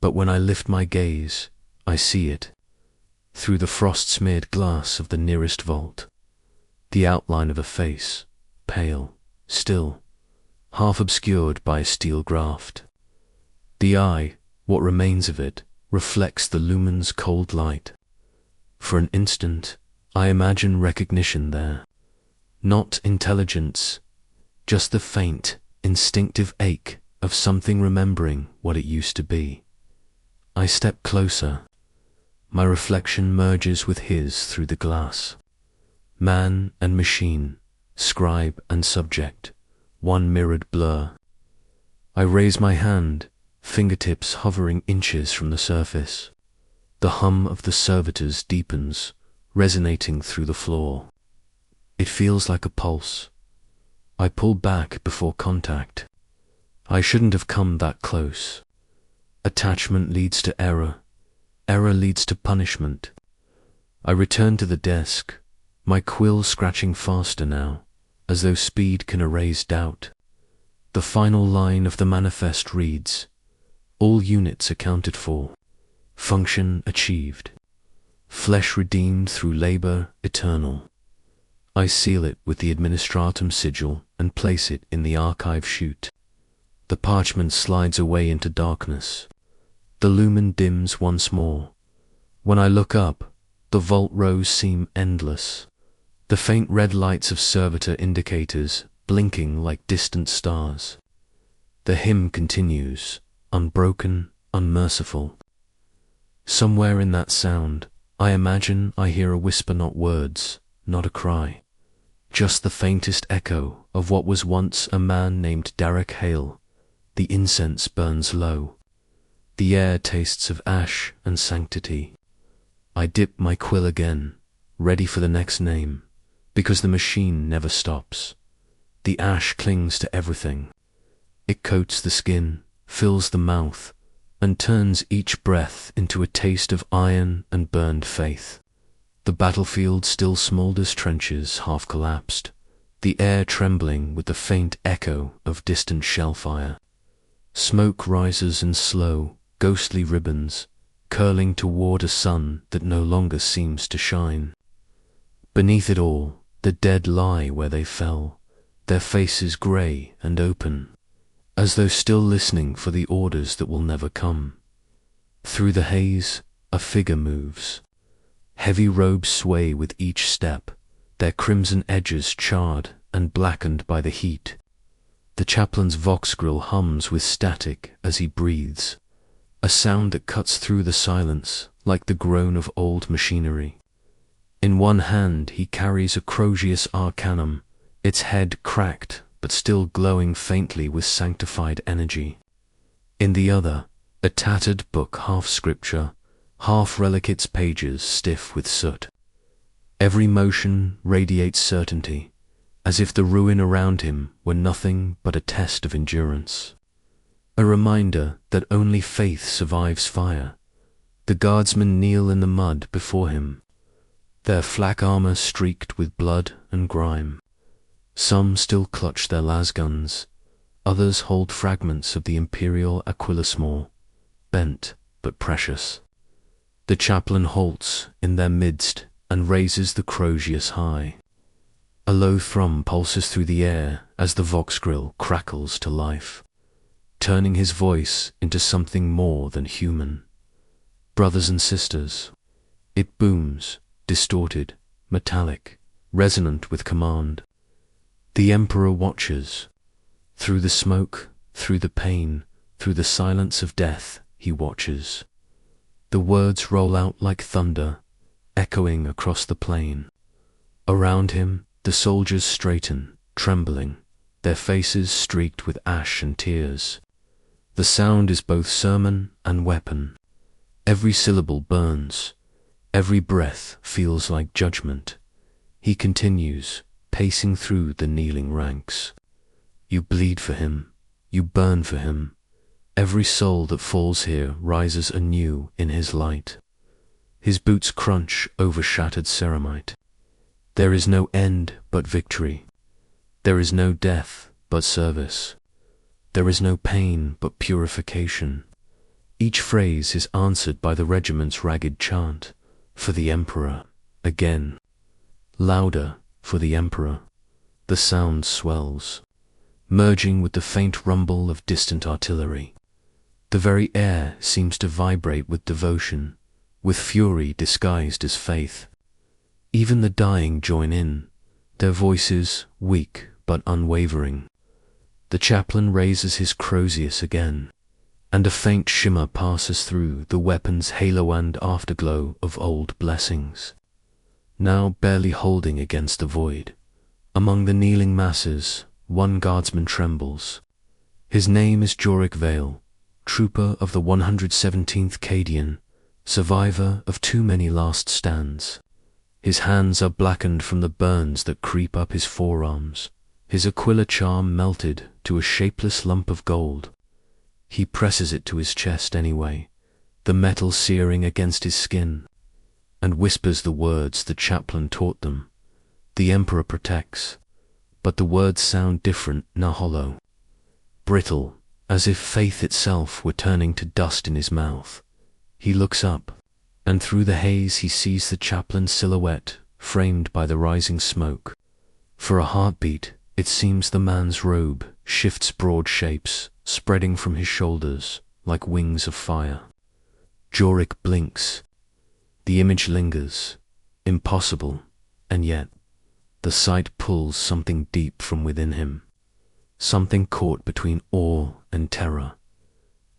But when I lift my gaze, I see it. Through the frost-smeared glass of the nearest vault. The outline of a face, pale, still, half obscured by a steel graft. The eye, what remains of it, reflects the lumen's cold light. For an instant, I imagine recognition there. Not intelligence, just the faint, instinctive ache of something remembering what it used to be. I step closer. My reflection merges with his through the glass. Man and machine, scribe and subject, one mirrored blur. I raise my hand, fingertips hovering inches from the surface. The hum of the servitors deepens, resonating through the floor. It feels like a pulse. I pull back before contact. I shouldn't have come that close. Attachment leads to error. Error leads to punishment. I return to the desk, my quill scratching faster now, as though speed can erase doubt. The final line of the manifest reads, all units accounted for, function achieved, flesh redeemed through labor eternal. I seal it with the administratum sigil and place it in the archive chute. The parchment slides away into darkness. The lumen dims once more. When I look up, the vault rows seem endless. The faint red lights of servitor indicators blinking like distant stars. The hymn continues, unbroken, unmerciful. Somewhere in that sound, I imagine I hear a whisper, not words, not a cry. Just the faintest echo of what was once a man named Derek Hale. The incense burns low. The air tastes of ash and sanctity. I dip my quill again, ready for the next name, because the machine never stops. The ash clings to everything. It coats the skin, fills the mouth, and turns each breath into a taste of iron and burned faith. The battlefield still smoulders trenches half collapsed, the air trembling with the faint echo of distant shell fire. Smoke rises in slow, ghostly ribbons, curling toward a sun that no longer seems to shine. Beneath it all, the dead lie where they fell, their faces grey and open, as though still listening for the orders that will never come. Through the haze, a figure moves. Heavy robes sway with each step, their crimson edges charred and blackened by the heat. The chaplain's vox grill hums with static as he breathes, a sound that cuts through the silence like the groan of old machinery. In one hand he carries a Crozius Arcanum, its head cracked but still glowing faintly with sanctified energy. In the other, a tattered book, half scripture, half relic, its pages stiff with soot. Every motion radiates certainty, as if the ruin around him were nothing but a test of endurance. A reminder that only faith survives fire. The guardsmen kneel in the mud before him, their flak armor streaked with blood and grime. Some still clutch their lasguns, others hold fragments of the Imperial Aquilasmore, bent but precious. The chaplain halts in their midst and raises the Crozius high. A low thrum pulses through the air as the vox grill crackles to life, turning his voice into something more than human. Brothers and sisters, it booms, distorted, metallic, resonant with command. The Emperor watches. Through the smoke, through the pain, through the silence of death, he watches. The words roll out like thunder, echoing across the plain. Around him, the soldiers straighten, trembling, their faces streaked with ash and tears. The sound is both sermon and weapon. Every syllable burns. Every breath feels like judgment. He continues, pacing through the kneeling ranks. You bleed for him. You burn for him. Every soul that falls here rises anew in his light. His boots crunch over shattered ceramite. There is no end but victory. There is no death but service. There is no pain but purification. Each phrase is answered by the regiment's ragged chant, for the Emperor, again. Louder, for the Emperor. The sound swells, merging with the faint rumble of distant artillery. The very air seems to vibrate with devotion, with fury disguised as faith. Even the dying join in, their voices weak but unwavering. The chaplain raises his crozius again, and a faint shimmer passes through the weapon's halo and afterglow of old blessings. Now barely holding against the void, among the kneeling masses, one guardsman trembles. His name is Jorick Vale, trooper of the 117th Cadian, survivor of too many last stands. His hands are blackened from the burns that creep up his forearms, his Aquila charm melted to a shapeless lump of gold. He presses it to his chest anyway, the metal searing against his skin, and whispers the words the chaplain taught them. The Emperor protects, but the words sound different now, hollow, brittle, as if faith itself were turning to dust in his mouth. He looks up, and through the haze he sees the chaplain's silhouette framed by the rising smoke. For a heartbeat, it seems the man's robe shifts broad shapes, spreading from his shoulders like wings of fire. Jorick blinks. The image lingers, impossible, and yet the sight pulls something deep from within him, something caught between awe and terror.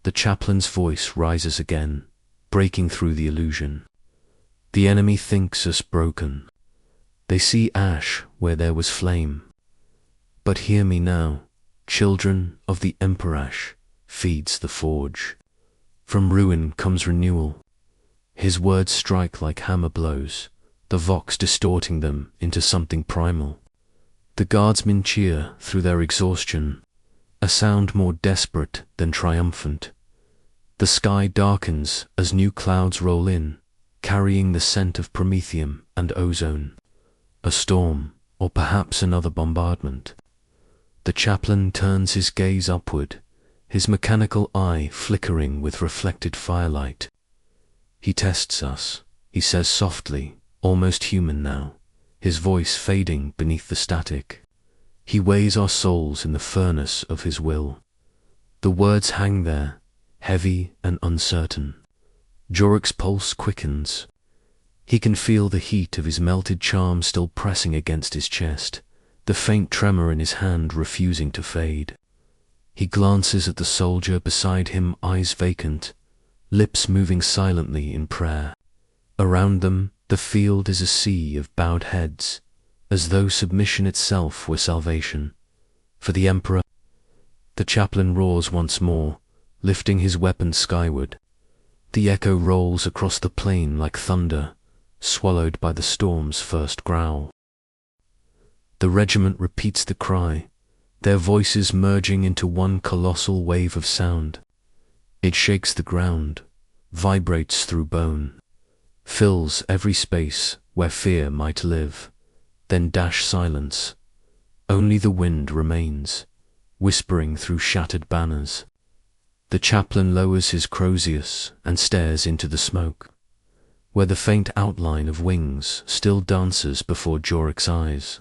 The chaplain's voice rises again, breaking through the illusion. The enemy thinks us broken. They see ash where there was flame. But hear me now, children of the Emperor feeds the forge. From ruin comes renewal. His words strike like hammer blows, the vox distorting them into something primal. The guardsmen cheer through their exhaustion, a sound more desperate than triumphant. The sky darkens as new clouds roll in, carrying the scent of promethium and ozone. A storm, or perhaps another bombardment. The chaplain turns his gaze upward, his mechanical eye flickering with reflected firelight. He tests us, he says softly, almost human now, his voice fading beneath the static. He weighs our souls in the furnace of his will. The words hang there, heavy and uncertain. Jorick's pulse quickens. He can feel the heat of his melted charm still pressing against his chest, the faint tremor in his hand refusing to fade. He glances at the soldier beside him, eyes vacant, lips moving silently in prayer. Around them, the field is a sea of bowed heads, as though submission itself were salvation. For the Emperor, the chaplain roars once more, lifting his weapon skyward. The echo rolls across the plain like thunder, swallowed by the storm's first growl. The regiment repeats the cry, their voices merging into one colossal wave of sound. It shakes the ground, vibrates through bone, fills every space where fear might live, then dash silence. Only the wind remains, whispering through shattered banners. The chaplain lowers his crozius and stares into the smoke, where the faint outline of wings still dances before Jorick's eyes.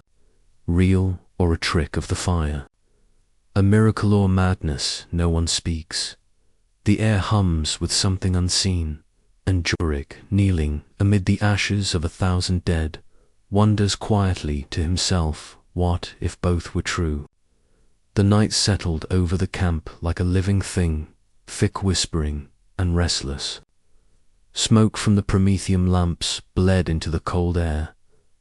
Real or a trick of the fire? A miracle or madness, no one speaks. The air hums with something unseen, and Jorick, kneeling amid the ashes of 1,000 dead, wonders quietly to himself, what if both were true? The night settled over the camp like a living thing, thick whispering and restless. Smoke from the promethium lamps bled into the cold air,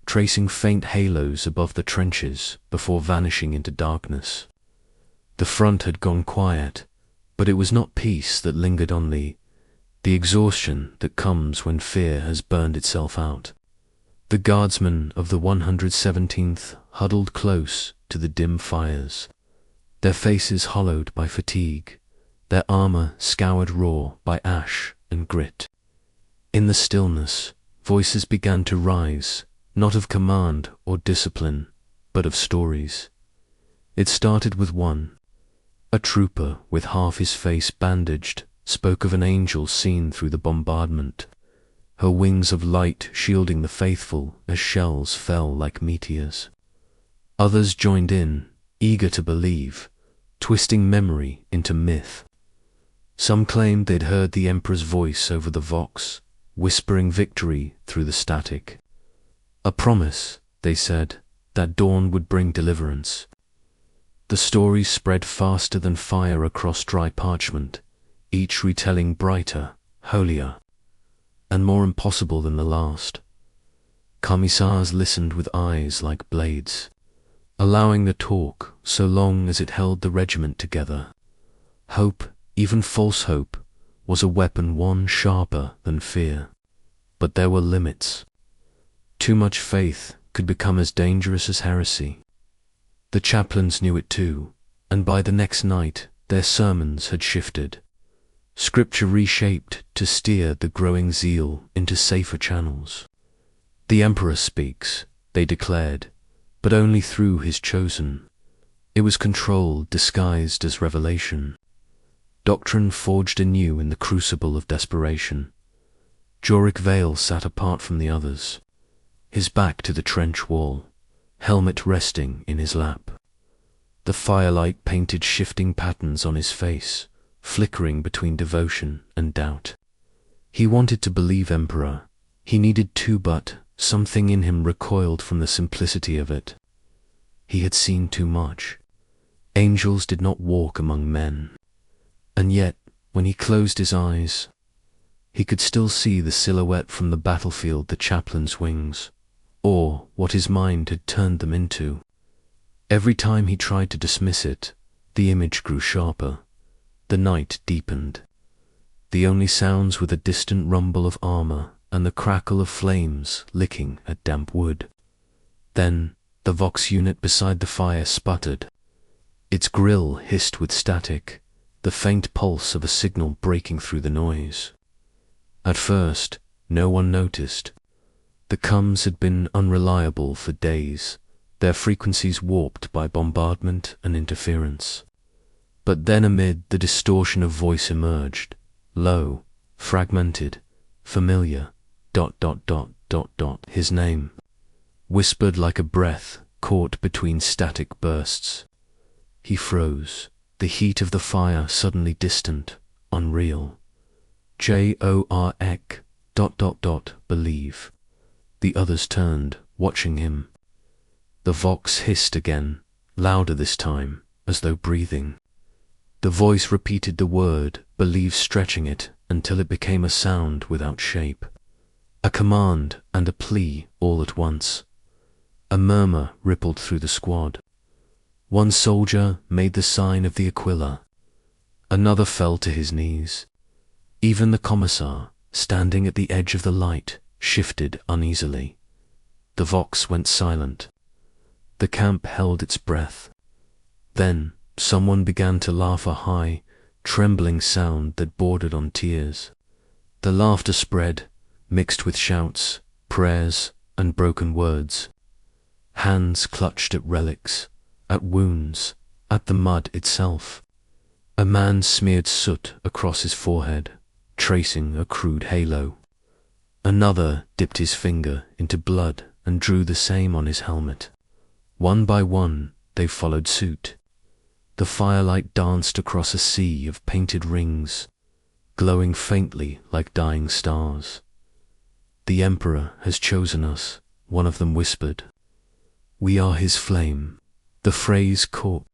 tracing faint halos above the trenches before vanishing into darkness. The front had gone quiet, but it was not peace that lingered only, the exhaustion that comes when fear has burned itself out. The guardsmen of the 117th huddled close to the dim fires, their faces hollowed by fatigue, their armor scoured raw by ash and grit. In the stillness, voices began to rise, not of command or discipline, but of stories. It started with one. A trooper with half his face bandaged spoke of an angel seen through the bombardment, her wings of light shielding the faithful as shells fell like meteors. Others joined in, eager to believe, twisting memory into myth. Some claimed they'd heard the Emperor's voice over the vox, whispering victory through the static. A promise, they said, that dawn would bring deliverance. The stories spread faster than fire across dry parchment, each retelling brighter, holier, and more impossible than the last. Commissars listened with eyes like blades, allowing the talk so long as it held the regiment together. Hope, even false hope, was a weapon one sharper than fear. But there were limits. Too much faith could become as dangerous as heresy. The chaplains knew it too, and by the next night their sermons had shifted. Scripture reshaped to steer the growing zeal into safer channels. The Emperor speaks, they declared, but only through his chosen. It was control disguised as revelation. Doctrine forged anew in the crucible of desperation. Joric Vale sat apart from the others, his back to the trench wall, helmet resting in his lap. The firelight painted shifting patterns on his face, flickering between devotion and doubt. He wanted to believe Emperor. He needed to, but something in him recoiled from the simplicity of it. He had seen too much. Angels did not walk among men. And yet, when he closed his eyes, he could still see the silhouette from the battlefield, the chaplain's wings, or what his mind had turned them into. Every time he tried to dismiss it, the image grew sharper. The night deepened. The only sounds were the distant rumble of armor and the crackle of flames licking at damp wood. Then the Vox unit beside the fire sputtered. Its grill hissed with static, the faint pulse of a signal breaking through the noise. At first, no one noticed. The comms had been unreliable for days, their frequencies warped by bombardment and interference. But then amid the distortion of voice emerged, low, fragmented, familiar, ... his name, whispered like a breath caught between static bursts. He froze, the heat of the fire suddenly distant, unreal. Jorek ... believe. The others turned, watching him. The Vox hissed again, louder this time, as though breathing. The voice repeated the word, believe, stretching it until it became a sound without shape. A command and a plea all at once. A murmur rippled through the squad. One soldier made the sign of the Aquila. Another fell to his knees. Even the commissar, standing at the edge of the light, shifted uneasily. The Vox went silent. The camp held its breath. Then someone began to laugh, a high, trembling sound that bordered on tears. The laughter spread, mixed with shouts, prayers, and broken words. Hands clutched at relics, at wounds, at the mud itself. A man smeared soot across his forehead, tracing a crude halo. Another dipped his finger into blood and drew the same on his helmet. One by one, they followed suit. The firelight danced across a sea of painted rings, glowing faintly like dying stars. The Emperor has chosen us, one of them whispered. "We are his flame." The phrase caught.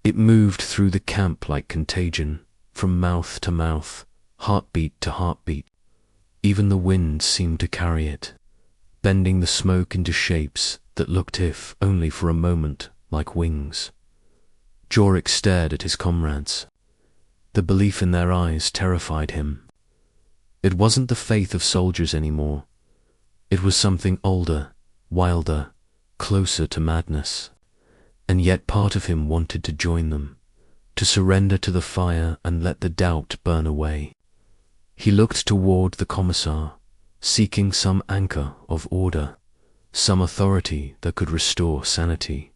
It moved through the camp like contagion, from mouth to mouth, heartbeat to heartbeat. Even the wind seemed to carry it, bending the smoke into shapes that looked, if only for a moment, like wings. Jorik stared at his comrades. The belief in their eyes terrified him. It wasn't the faith of soldiers anymore. It was something older, wilder, closer to madness. And yet part of him wanted to join them, to surrender to the fire and let the doubt burn away. He looked toward the commissar, seeking some anchor of order, some authority that could restore sanity.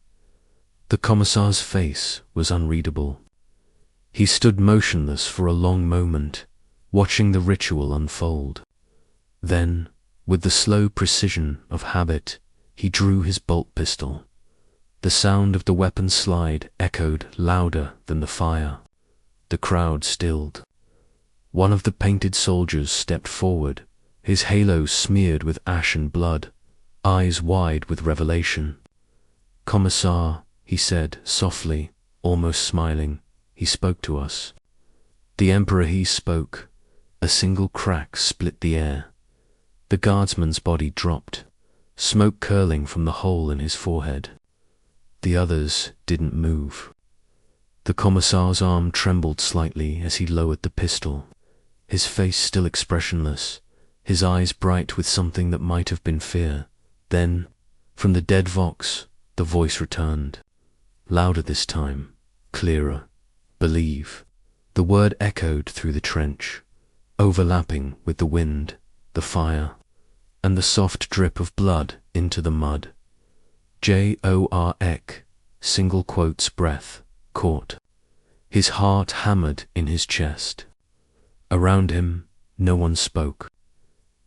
The commissar's face was unreadable. He stood motionless for a long moment, watching the ritual unfold. Then, with the slow precision of habit, he drew his bolt pistol. The sound of the weapon slide echoed louder than the fire. The crowd stilled. One of the painted soldiers stepped forward, his halo smeared with ash and blood, eyes wide with revelation. "Commissar," he said softly, almost smiling, "he spoke to us." The Emperor, he spoke. A single crack split the air. The guardsman's body dropped, smoke curling from the hole in his forehead. The others didn't move. The commissar's arm trembled slightly as he lowered the pistol, his face still expressionless, his eyes bright with something that might have been fear. Then, from the dead Vox, the voice returned. Louder this time, clearer. "Believe." The word echoed through the trench, overlapping with the wind, the fire, and the soft drip of blood into the mud. Jorik, single quotes breath, caught. His heart hammered in his chest. Around him, no one spoke.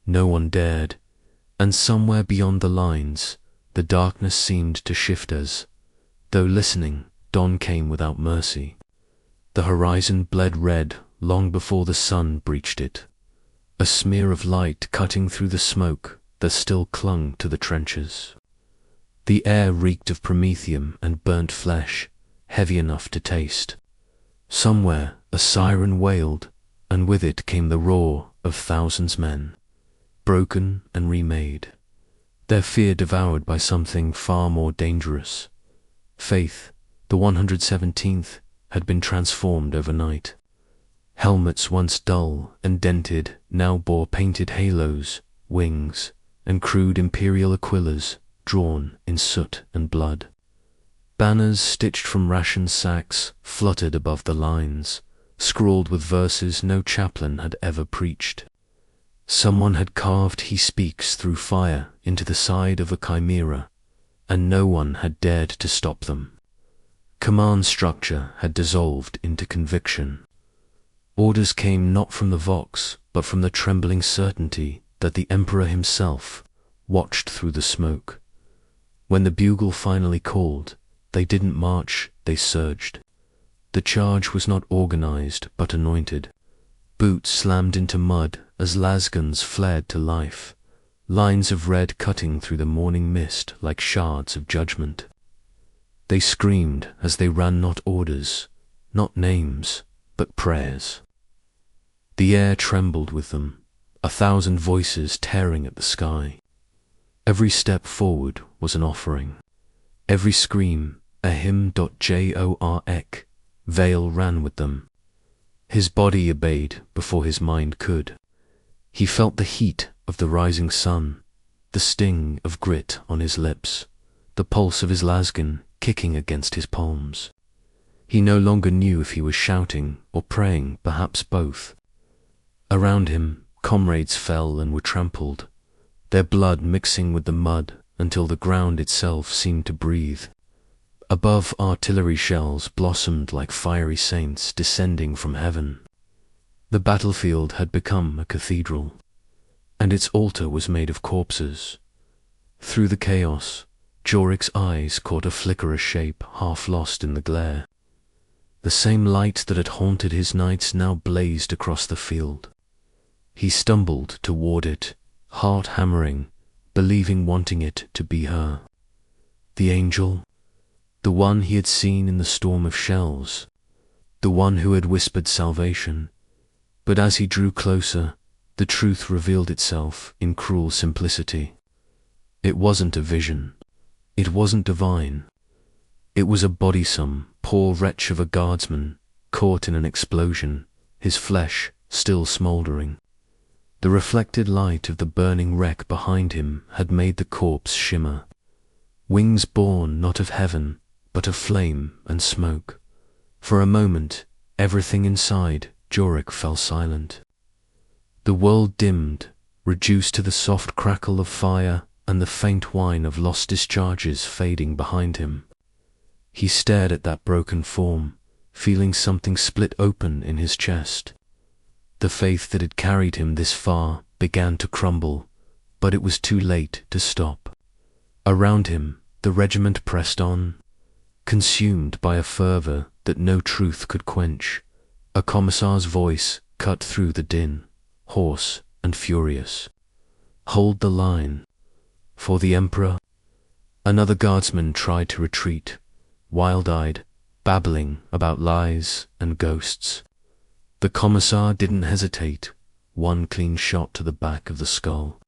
No one dared, and somewhere beyond the lines, the darkness seemed to shift as, though listening, dawn came without mercy. The horizon bled red long before the sun breached it, a smear of light cutting through the smoke that still clung to the trenches. The air reeked of promethium and burnt flesh, heavy enough to taste. Somewhere a siren wailed, and with it came the roar of thousands men, broken and remade, their fear devoured by something far more dangerous. Faith, the 117th, had been transformed overnight. Helmets once dull and dented now bore painted halos, wings, and crude imperial aquillas drawn in soot and blood. Banners stitched from ration sacks fluttered above the lines, scrawled with verses no chaplain had ever preached. Someone had carved "He speaks" through fire into the side of a chimera, and no one had dared to stop them. Command structure had dissolved into conviction. Orders came not from the Vox, but from the trembling certainty that the Emperor himself watched through the smoke. When the bugle finally called, they didn't march, they surged. The charge was not organized, but anointed. Boots slammed into mud as lasguns flared to life, lines of red cutting through the morning mist like shards of judgment. They screamed as they ran not orders, not names, but prayers. The air trembled with them, 1,000 voices tearing at the sky. Every step forward was an offering. Every scream, a hymn. Jorik, Vale ran with them. His body obeyed before his mind could. He felt the heat of the rising sun, the sting of grit on his lips, the pulse of his lasgun kicking against his palms. He no longer knew if he was shouting or praying, perhaps both. Around him, comrades fell and were trampled, their blood mixing with the mud until the ground itself seemed to breathe. Above, artillery shells blossomed like fiery saints descending from heaven. The battlefield had become a cathedral, and its altar was made of corpses. Through the chaos, Jorik's eyes caught a flicker of shape half lost in the glare. The same light that had haunted his nights now blazed across the field. He stumbled toward it, heart hammering, believing, wanting it to be her. The angel, the one he had seen in the storm of shells, the one who had whispered salvation. But as he drew closer, the truth revealed itself in cruel simplicity. It wasn't a vision. It wasn't divine. It was a bodysome, poor wretch of a guardsman, caught in an explosion, his flesh still smouldering. The reflected light of the burning wreck behind him had made the corpse shimmer. Wings born not of heaven, but of flame and smoke. For a moment, everything inside Jorik fell silent. The world dimmed, reduced to the soft crackle of fire and the faint whine of lost discharges fading behind him. He stared at that broken form, feeling something split open in his chest. The faith that had carried him this far began to crumble, but it was too late to stop. Around him, the regiment pressed on, consumed by a fervor that no truth could quench. A commissar's voice cut through the din, hoarse and furious. "Hold the line. For the Emperor." Another guardsman tried to retreat, wild-eyed, babbling about lies and ghosts. The commissar didn't hesitate, one clean shot to the back of the skull.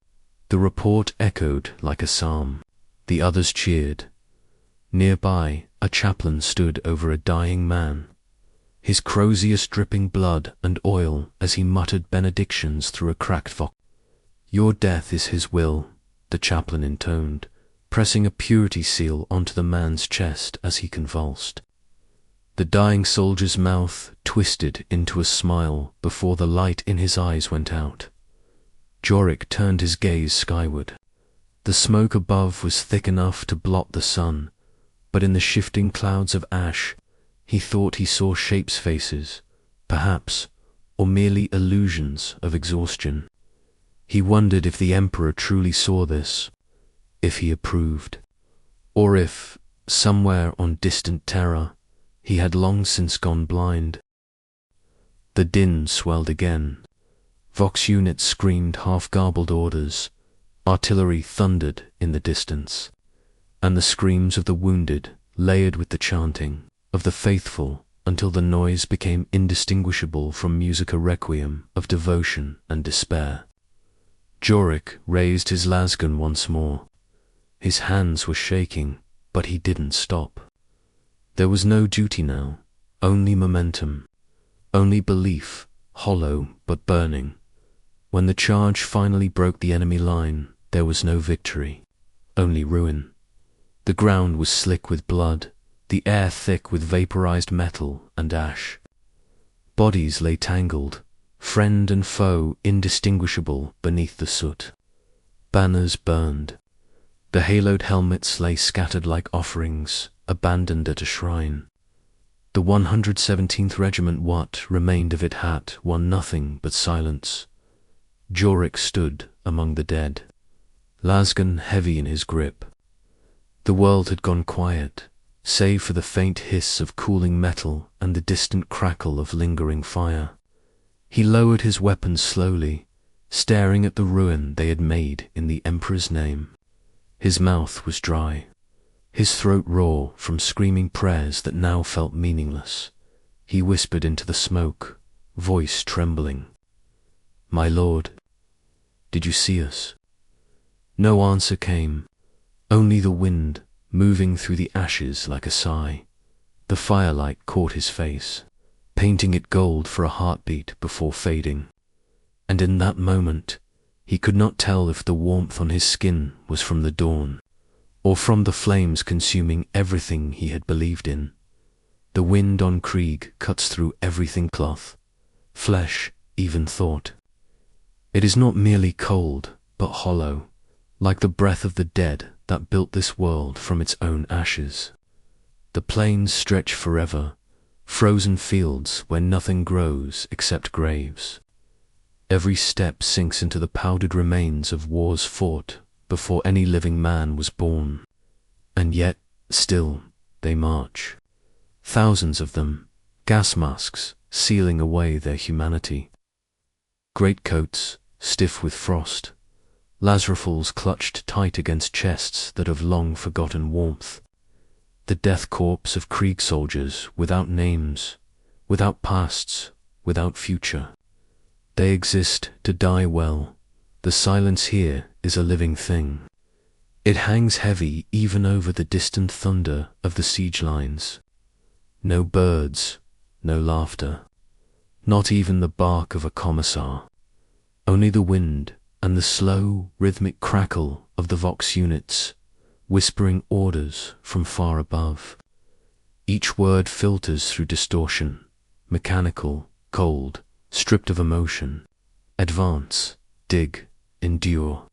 The report echoed like a psalm. The others cheered. Nearby, a chaplain stood over a dying man, his crozius dripping blood and oil as he muttered benedictions through a cracked voice. "Your death is his will," the chaplain intoned, pressing a purity seal onto the man's chest as he convulsed. The dying soldier's mouth twisted into a smile before the light in his eyes went out. Jorik turned his gaze skyward. The smoke above was thick enough to blot the sun, but in the shifting clouds of ash, he thought he saw shapes' faces, perhaps, or merely illusions of exhaustion. He wondered if the Emperor truly saw this, if he approved, or if, somewhere on distant Terra, he had long since gone blind. The din swelled again. Vox units screamed half-garbled orders, artillery thundered in the distance, and the screams of the wounded layered with the chanting of the faithful until the noise became indistinguishable from musica requiem of devotion and despair. Jorik raised his lasgun once more. His hands were shaking, but he didn't stop. There was no duty now, only momentum, only belief, hollow but burning. When the charge finally broke the enemy line, there was no victory, only ruin. The ground was slick with blood, the air thick with vaporized metal and ash. Bodies lay tangled, friend and foe indistinguishable beneath the soot. Banners burned. The haloed helmets lay scattered like offerings, abandoned at a shrine. The 117th Regiment, what remained of it, had won nothing but silence. Jorik stood among the dead, lasgun heavy in his grip. The world had gone quiet, save for the faint hiss of cooling metal and the distant crackle of lingering fire. He lowered his weapons slowly, staring at the ruin they had made in the Emperor's name. His mouth was dry, his throat raw from screaming prayers that now felt meaningless. He whispered into the smoke, voice trembling, "My lord, did you see us?" No answer came, only the wind moving through the ashes like a sigh. The firelight caught his face, painting it gold for a heartbeat before fading. And in that moment, he could not tell if the warmth on his skin was from the dawn, or from the flames consuming everything he had believed in. The wind on Krieg cuts through everything, cloth, flesh, even thought. It is not merely cold, but hollow, like the breath of the dead that built this world from its own ashes. The plains stretch forever, frozen fields where nothing grows except graves. Every step sinks into the powdered remains of wars fought before any living man was born. And yet, still, they march. Thousands of them, gas masks sealing away their humanity. Greatcoats, stiff with frost, Lazarofals clutched tight against chests that have long forgotten warmth. The death corpse of Krieg soldiers without names, without pasts, without future. They exist to die well. The silence here is a living thing. It hangs heavy even over the distant thunder of the siege lines. No birds, no laughter, not even the bark of a commissar. Only the wind and the slow, rhythmic crackle of the Vox units, whispering orders from far above. Each word filters through distortion, mechanical, cold, stripped of emotion. Advance, dig, endure.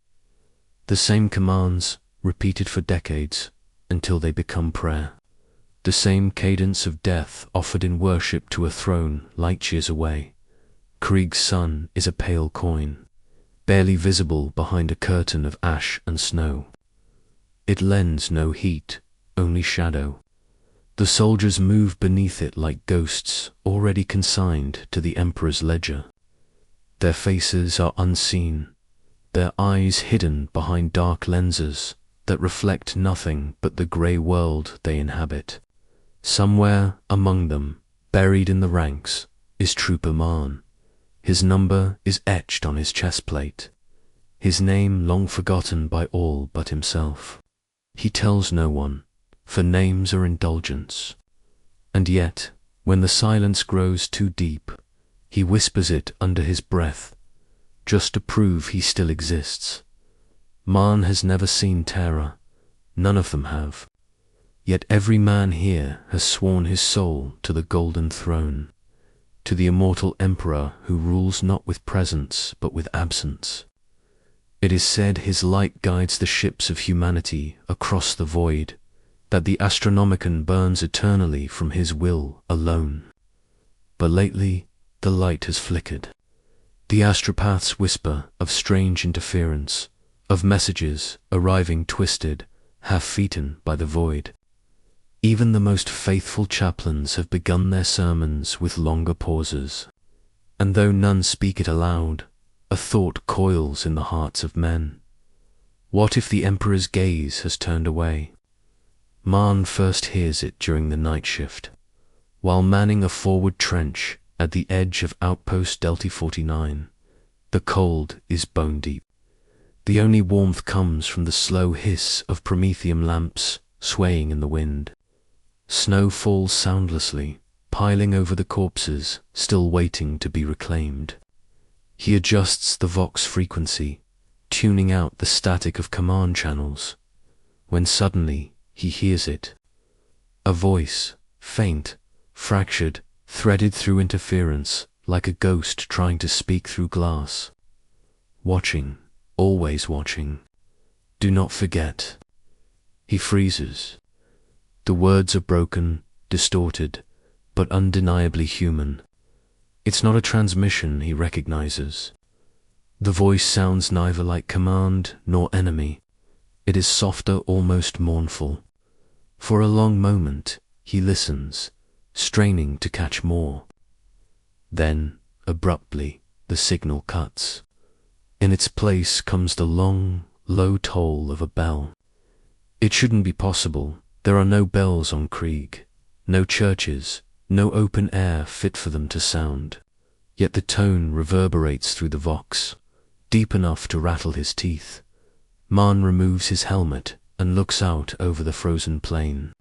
The same commands, repeated for decades, until they become prayer. The same cadence of death offered in worship to a throne light years away. Krieg's sun is a pale coin, barely visible behind a curtain of ash and snow. It lends no heat, only shadow. The soldiers move beneath it like ghosts already consigned to the Emperor's ledger. Their faces are unseen, their eyes hidden behind dark lenses that reflect nothing but the grey world they inhabit. Somewhere among them, buried in the ranks, is Trooper Marn. His number is etched on his chestplate, his name long forgotten by all but himself. He tells no one, for names are indulgence. And yet, when the silence grows too deep, he whispers it under his breath, just to prove he still exists. Marn has never seen Terra, none of them have. Yet every man here has sworn his soul to the golden throne, to the immortal emperor who rules not with presence but with absence. It is said his light guides the ships of humanity across the void, that the Astronomicon burns eternally from his will alone. But lately the light has flickered. The astropaths whisper of strange interference, of messages arriving twisted, half-eaten by the void. Even the most faithful chaplains have begun their sermons with longer pauses, and though none speak it aloud, a thought coils in the hearts of men. What if the Emperor's gaze has turned away? Marn first hears it during the night shift, while manning a forward trench at the edge of outpost Delta 49. The cold is bone-deep. The only warmth comes from the slow hiss of promethium lamps swaying in the wind. Snow falls soundlessly, piling over the corpses still waiting to be reclaimed. He adjusts the Vox frequency, tuning out the static of command channels, when suddenly he hears it. A voice, faint, fractured, threaded through interference, like a ghost trying to speak through glass. Watching, always watching. Do not forget. He freezes. The words are broken, distorted, but undeniably human. It's not a transmission he recognizes. The voice sounds neither like command nor enemy. It is softer, almost mournful. For a long moment, he listens, straining to catch more. Then, abruptly, the signal cuts. In its place comes the long, low toll of a bell. It shouldn't be possible. There are no bells on Krieg, no churches, no open air fit for them to sound. Yet the tone reverberates through the Vox, deep enough to rattle his teeth. Marn removes his helmet and looks out over the frozen plain.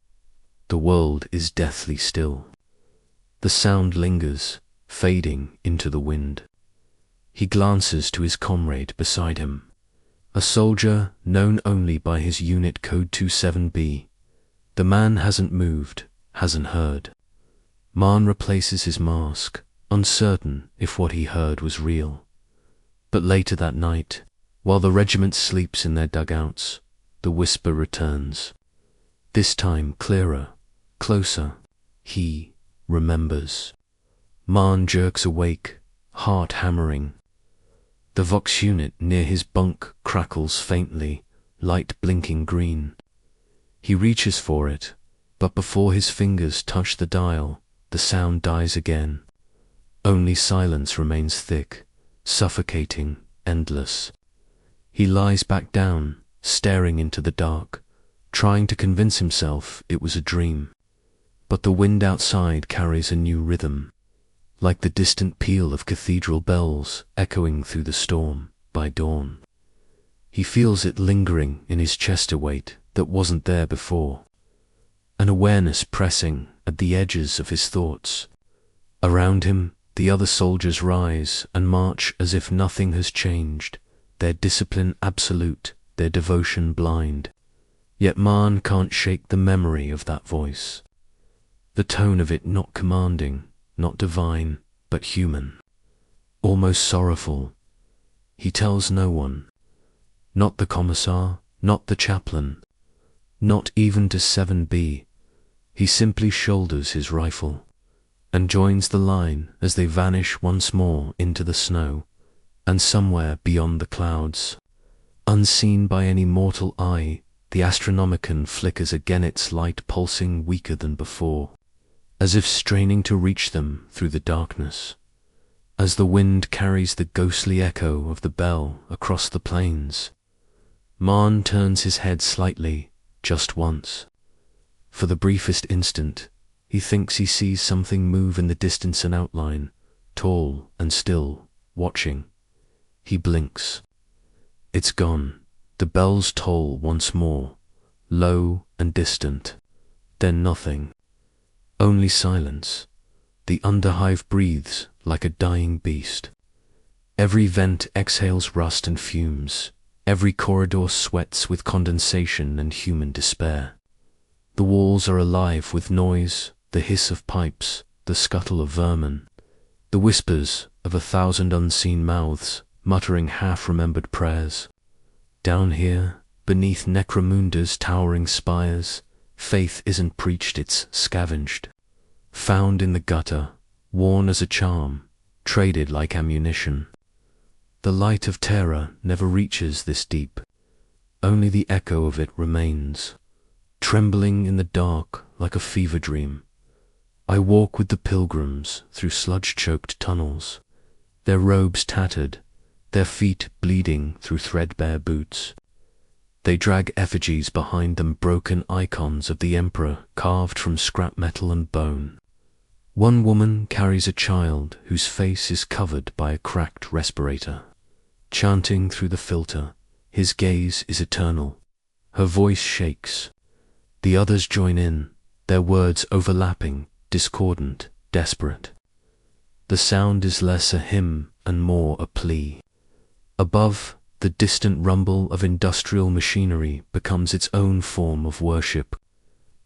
The world is deathly still. The sound lingers, fading into the wind. He glances to his comrade beside him, a soldier known only by his unit code 27B. The man hasn't moved, hasn't heard. Marn replaces his mask, uncertain if what he heard was real. But later that night, while the regiment sleeps in their dugouts, the whisper returns. This time clearer, closer. He remembers. Marn jerks awake, heart hammering. The Vox unit near his bunk crackles faintly, light blinking green. He reaches for it, but before his fingers touch the dial, the sound dies again. Only silence remains thick, suffocating, endless. He lies back down, staring into the dark, trying to convince himself it was a dream. But the wind outside carries a new rhythm, like the distant peal of cathedral bells echoing through the storm by dawn. He feels it lingering in his chest, a weight that wasn't there before, an awareness pressing at the edges of his thoughts. Around him, the other soldiers rise and march as if nothing has changed, their discipline absolute, their devotion blind. Yet Man can't shake the memory of that voice, the tone of it not commanding, not divine, but human, almost sorrowful. He tells no one, not the commissar, not the chaplain, not even to 7B. He simply shoulders his rifle and joins the line as they vanish once more into the snow, and somewhere beyond the clouds, unseen by any mortal eye, the Astronomicon flickers again, its light pulsing weaker than before, as if straining to reach them through the darkness. As the wind carries the ghostly echo of the bell across the plains, Man turns his head slightly, just once. For the briefest instant, he thinks he sees something move in the distance, an outline, tall and still, watching. He blinks. It's gone. The bells toll once more, low and distant. Then nothing. Only silence. The underhive breathes like a dying beast. Every vent exhales rust and fumes. Every corridor sweats with condensation and human despair. The walls are alive with noise, the hiss of pipes, the scuttle of vermin, the whispers of 1,000 unseen mouths muttering half-remembered prayers. Down here, beneath Necromunda's towering spires, faith isn't preached, it's scavenged. Found in the gutter, worn as a charm, traded like ammunition. The light of Terra never reaches this deep. Only the echo of it remains, trembling in the dark like a fever dream. I walk with the pilgrims through sludge-choked tunnels, their robes tattered, their feet bleeding through threadbare boots. They drag effigies behind them, broken icons of the Emperor carved from scrap metal and bone. One woman carries a child whose face is covered by a cracked respirator. Chanting through the filter, his gaze is eternal. Her voice shakes. The others join in, their words overlapping, discordant, desperate. The sound is less a hymn and more a plea. Above, the distant rumble of industrial machinery becomes its own form of worship,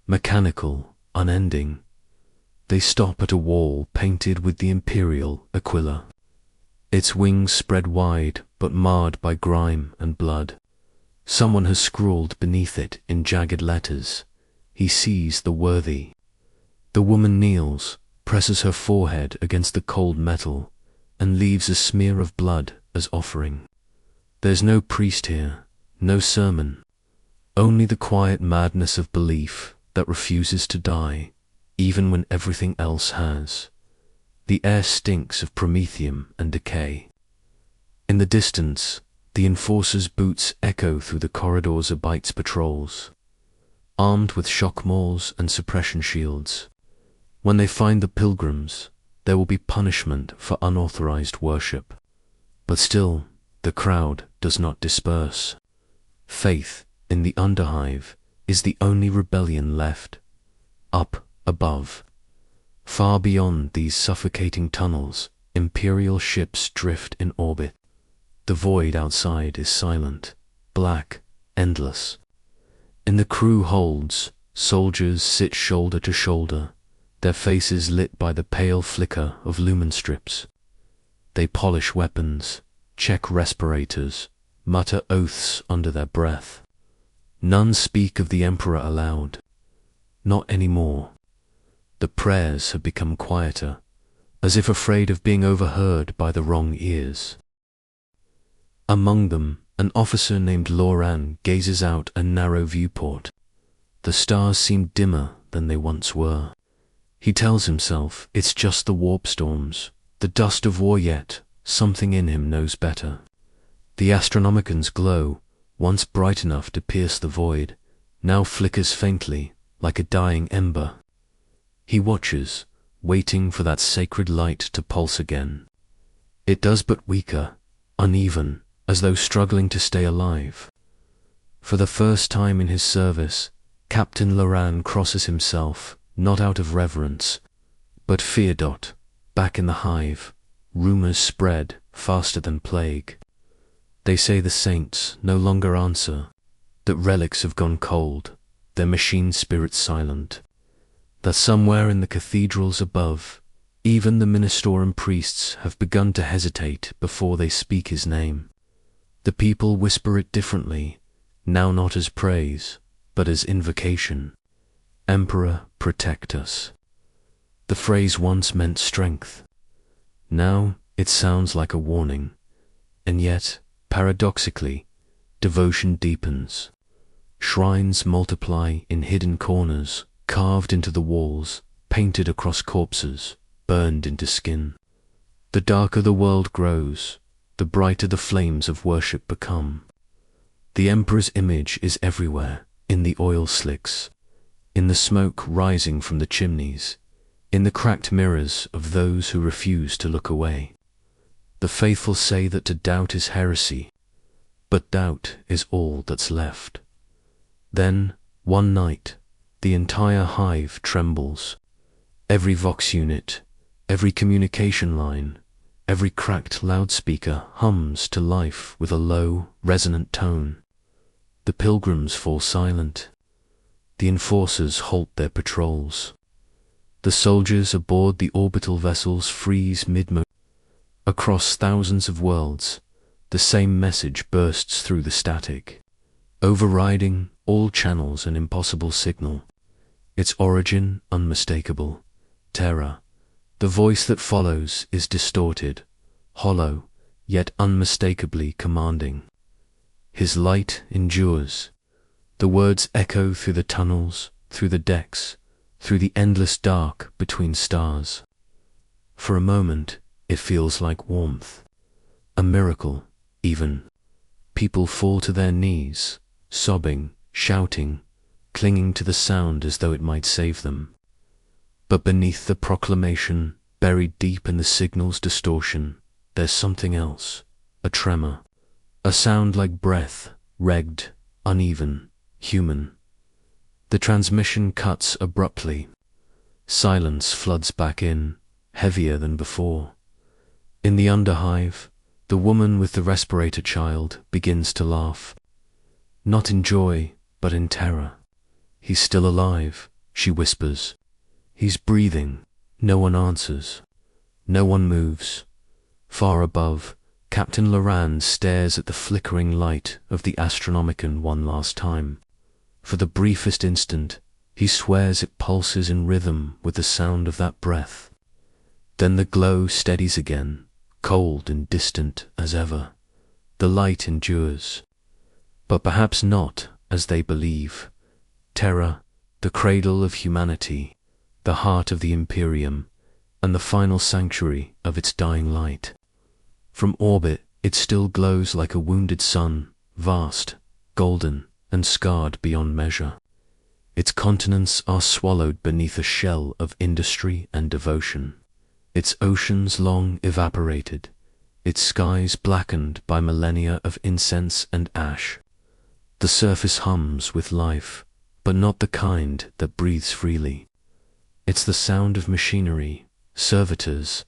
mechanical, unending. They stop at a wall painted with the imperial Aquila. Its wings spread wide but marred by grime and blood. Someone has scrawled beneath it in jagged letters, "He sees the worthy." The woman kneels, presses her forehead against the cold metal, and leaves a smear of blood as offering. There's no priest here, no sermon, only the quiet madness of belief that refuses to die, even when everything else has. The air stinks of promethium and decay. In the distance, the enforcers' boots echo through the corridors of Bytes patrols, armed with shock mauls and suppression shields. When they find the pilgrims, there will be punishment for unauthorized worship. But still, the crowd does not disperse. Faith in the underhive is the only rebellion left. Up above, far beyond these suffocating tunnels, imperial ships drift in orbit. The void outside is silent, black, endless. In the crew holds, soldiers sit shoulder to shoulder, their faces lit by the pale flicker of lumen strips. They polish weapons, check respirators, mutter oaths under their breath. None speak of the Emperor aloud. Not anymore. The prayers have become quieter, as if afraid of being overheard by the wrong ears. Among them, an officer named Loran gazes out a narrow viewport. The stars seem dimmer than they once were. He tells himself it's just the warp storms, the dust of war, yet something in him knows better. The Astronomican's glow, once bright enough to pierce the void, now flickers faintly like a dying ember. He watches, waiting for that sacred light to pulse again. It does, but weaker, uneven, as though struggling to stay alive. For the first time in his service, Captain Loran crosses himself, not out of reverence, but fear. Back in the hive, rumors spread faster than plague. They say the saints no longer answer, that relics have gone cold, their machine spirits silent, that somewhere in the cathedrals above, even the Militarum priests have begun to hesitate before they speak his name. The people whisper it differently, now not as praise, but as invocation. Emperor, protect us. The phrase once meant strength. Now it sounds like a warning, and yet, paradoxically, devotion deepens. Shrines multiply in hidden corners, carved into the walls, painted across corpses, burned into skin. The darker the world grows, the brighter the flames of worship become. The Emperor's image is everywhere, in the oil slicks, in the smoke rising from the chimneys, in the cracked mirrors of those who refuse to look away. The faithful say that to doubt is heresy, but doubt is all that's left. Then, one night, the entire hive trembles. Every vox unit, every communication line, every cracked loudspeaker hums to life with a low, resonant tone. The pilgrims fall silent. The enforcers halt their patrols. The soldiers aboard the orbital vessels freeze mid-motion. Across thousands of worlds, the same message bursts through the static, overriding all channels an impossible signal. Its origin unmistakable. Terra. The voice that follows is distorted, hollow, yet unmistakably commanding. His light endures. The words echo through the tunnels, through the decks, through the endless dark between stars. For a moment, it feels like warmth. A miracle, even. People fall to their knees, sobbing, shouting, clinging to the sound as though it might save them. But beneath the proclamation, buried deep in the signal's distortion, there's something else, a tremor. A sound like breath, regged, uneven, human. The transmission cuts abruptly. Silence floods back in, heavier than before. In the underhive, the woman with the respirator child begins to laugh. Not in joy, but in terror. He's still alive, she whispers. He's breathing. No one answers. No one moves. Far above, Captain Loran stares at the flickering light of the Astronomican one last time. For the briefest instant, he swears it pulses in rhythm with the sound of that breath. Then the glow steadies again, cold and distant as ever. The light endures. But perhaps not as they believe. Terra, the cradle of humanity, the heart of the Imperium, and the final sanctuary of its dying light. From orbit, it still glows like a wounded sun, vast, golden, and scarred beyond measure. Its continents are swallowed beneath a shell of industry and devotion. Its oceans long evaporated, its skies blackened by millennia of incense and ash. The surface hums with life, but not the kind that breathes freely. It's the sound of machinery, servitors,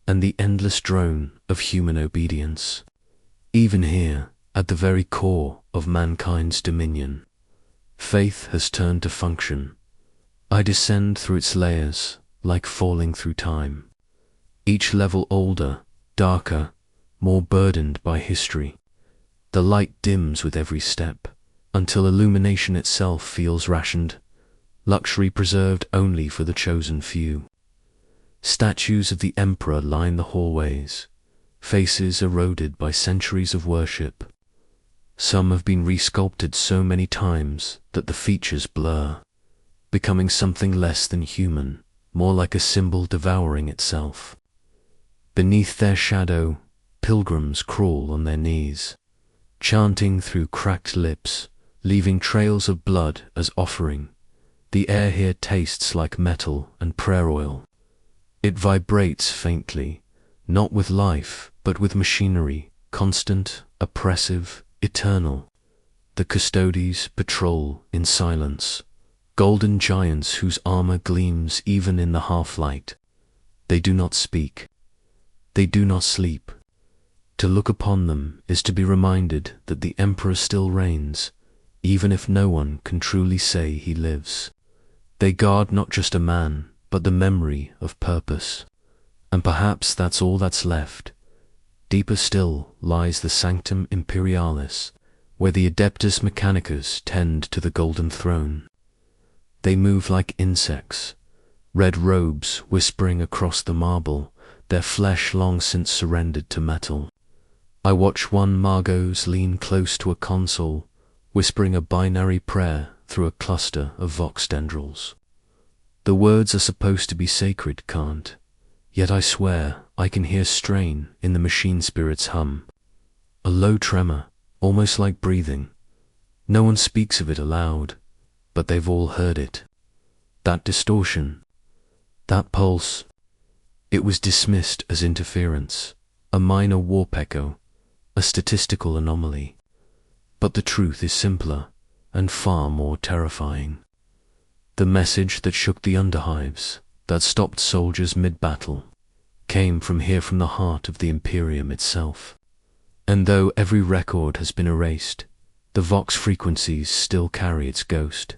and the endless drone of human obedience. Even here, at the very core of mankind's dominion, faith has turned to function. I descend through its layers, like falling through time. Each level older, darker, more burdened by history. The light dims with every step, until illumination itself feels rationed, luxury preserved only for the chosen few. Statues of the Emperor line the hallways, faces eroded by centuries of worship. Some have been resculpted so many times that the features blur, becoming something less than human, more like a symbol devouring itself. Beneath their shadow, pilgrims crawl on their knees. chanting through cracked lips, leaving trails of blood as offering. The air here tastes like metal and prayer oil. It vibrates faintly, not with life, but with machinery, constant, oppressive, eternal. The custodies patrol in silence, golden giants whose armor gleams even in the half-light. They do not speak. They do not sleep. To look upon them is to be reminded that the Emperor still reigns, even if no one can truly say he lives. They guard not just a man, but the memory of purpose. And perhaps that's all that's left. Deeper still lies the Sanctum Imperialis, where the Adeptus Mechanicus tend to the golden throne. They move like insects, red robes whispering across the marble, their flesh long since surrendered to metal. I watch one Margos lean close to a console, whispering a binary prayer through a cluster of vox dendrils. The words are supposed to be sacred, can't? Yet I swear I can hear strain in the machine spirit's hum. A low tremor, almost like breathing. No one speaks of it aloud, but they've all heard it. That distortion, that pulse, it was dismissed as interference, a minor warp echo, a statistical anomaly. But the truth is simpler and far more terrifying. The message that shook the underhives, that stopped soldiers mid-battle, came from the heart of the Imperium itself. And though every record has been erased, the vox frequencies still carry its ghost.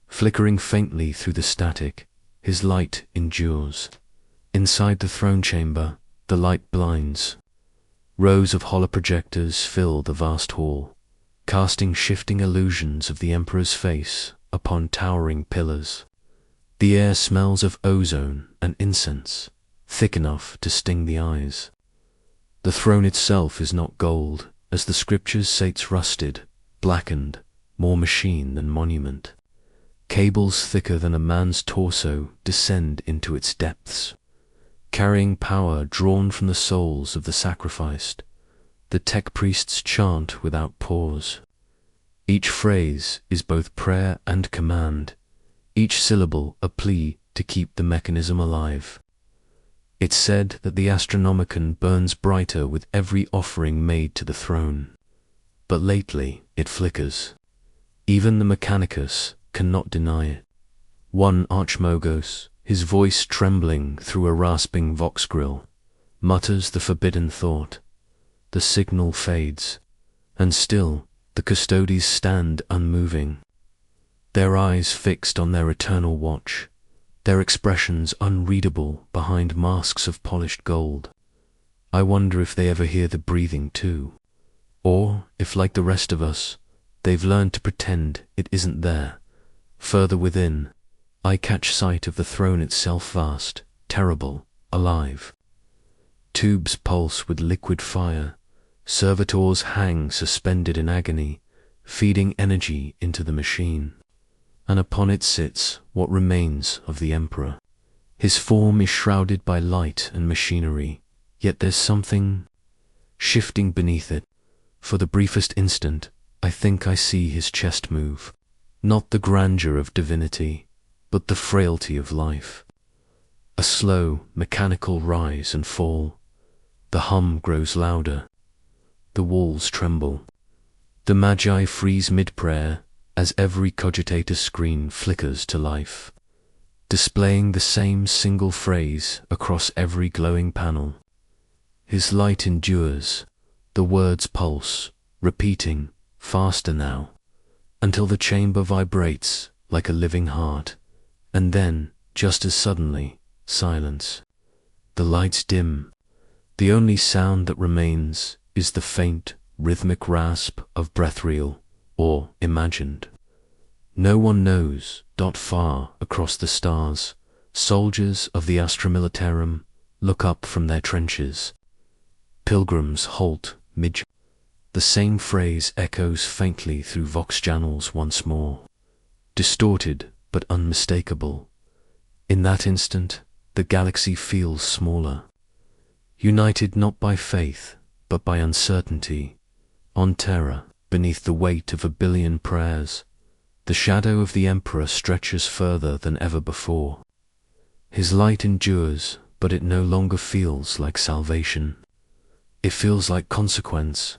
Flickering faintly through the static, his light endures. Inside the throne chamber, the light blinds. Rows of holoprojectors fill the vast hall, casting shifting illusions of the Emperor's face upon towering pillars. The air smells of ozone and incense, thick enough to sting the eyes. The throne itself is not gold, as the scriptures say it's rusted, blackened, more machine than monument. Cables thicker than a man's torso descend into its depths, carrying power drawn from the souls of the sacrificed. The tech priests chant without pause. Each phrase is both prayer and command, each syllable a plea to keep the mechanism alive. It's said that the Astronomicon burns brighter with every offering made to the throne. But lately it flickers. Even the Mechanicus cannot deny it. One Archmagos, his voice trembling through a rasping vox grill, mutters the forbidden thought. The signal fades, and still the custodies stand unmoving, their eyes fixed on their eternal watch, their expressions unreadable behind masks of polished gold. I wonder if they ever hear the breathing too, or if, like the rest of us, they've learned to pretend it isn't there. Further within, I catch sight of the throne itself, vast, terrible, alive. Tubes pulse with liquid fire, servitors hang suspended in agony, feeding energy into the machine. And upon it sits what remains of the Emperor. His form is shrouded by light and machinery, yet there's something shifting beneath it. For the briefest instant, I think I see his chest move. Not the grandeur of divinity, but the frailty of life. A slow, mechanical rise and fall. The hum grows louder. The walls tremble. The Magi freeze mid-prayer as every cogitator screen flickers to life, displaying the same single phrase across every glowing panel. His light endures, the words pulse, repeating, faster now, until the chamber vibrates like a living heart, and then, just as suddenly, silence. The lights dim. The only sound that remains is the faint, rhythmic rasp of breath real, or imagined. No one knows, far across the stars, soldiers of the Astra Militarum look up from their trenches. Pilgrims halt mid. The same phrase echoes faintly through vox channels once more, distorted but unmistakable. In that instant, the galaxy feels smaller, united not by faith, but by uncertainty. On Terra, beneath the weight of 1,000,000,000 prayers, the shadow of the Emperor stretches further than ever before. His light endures, but it no longer feels like salvation. It feels like consequence,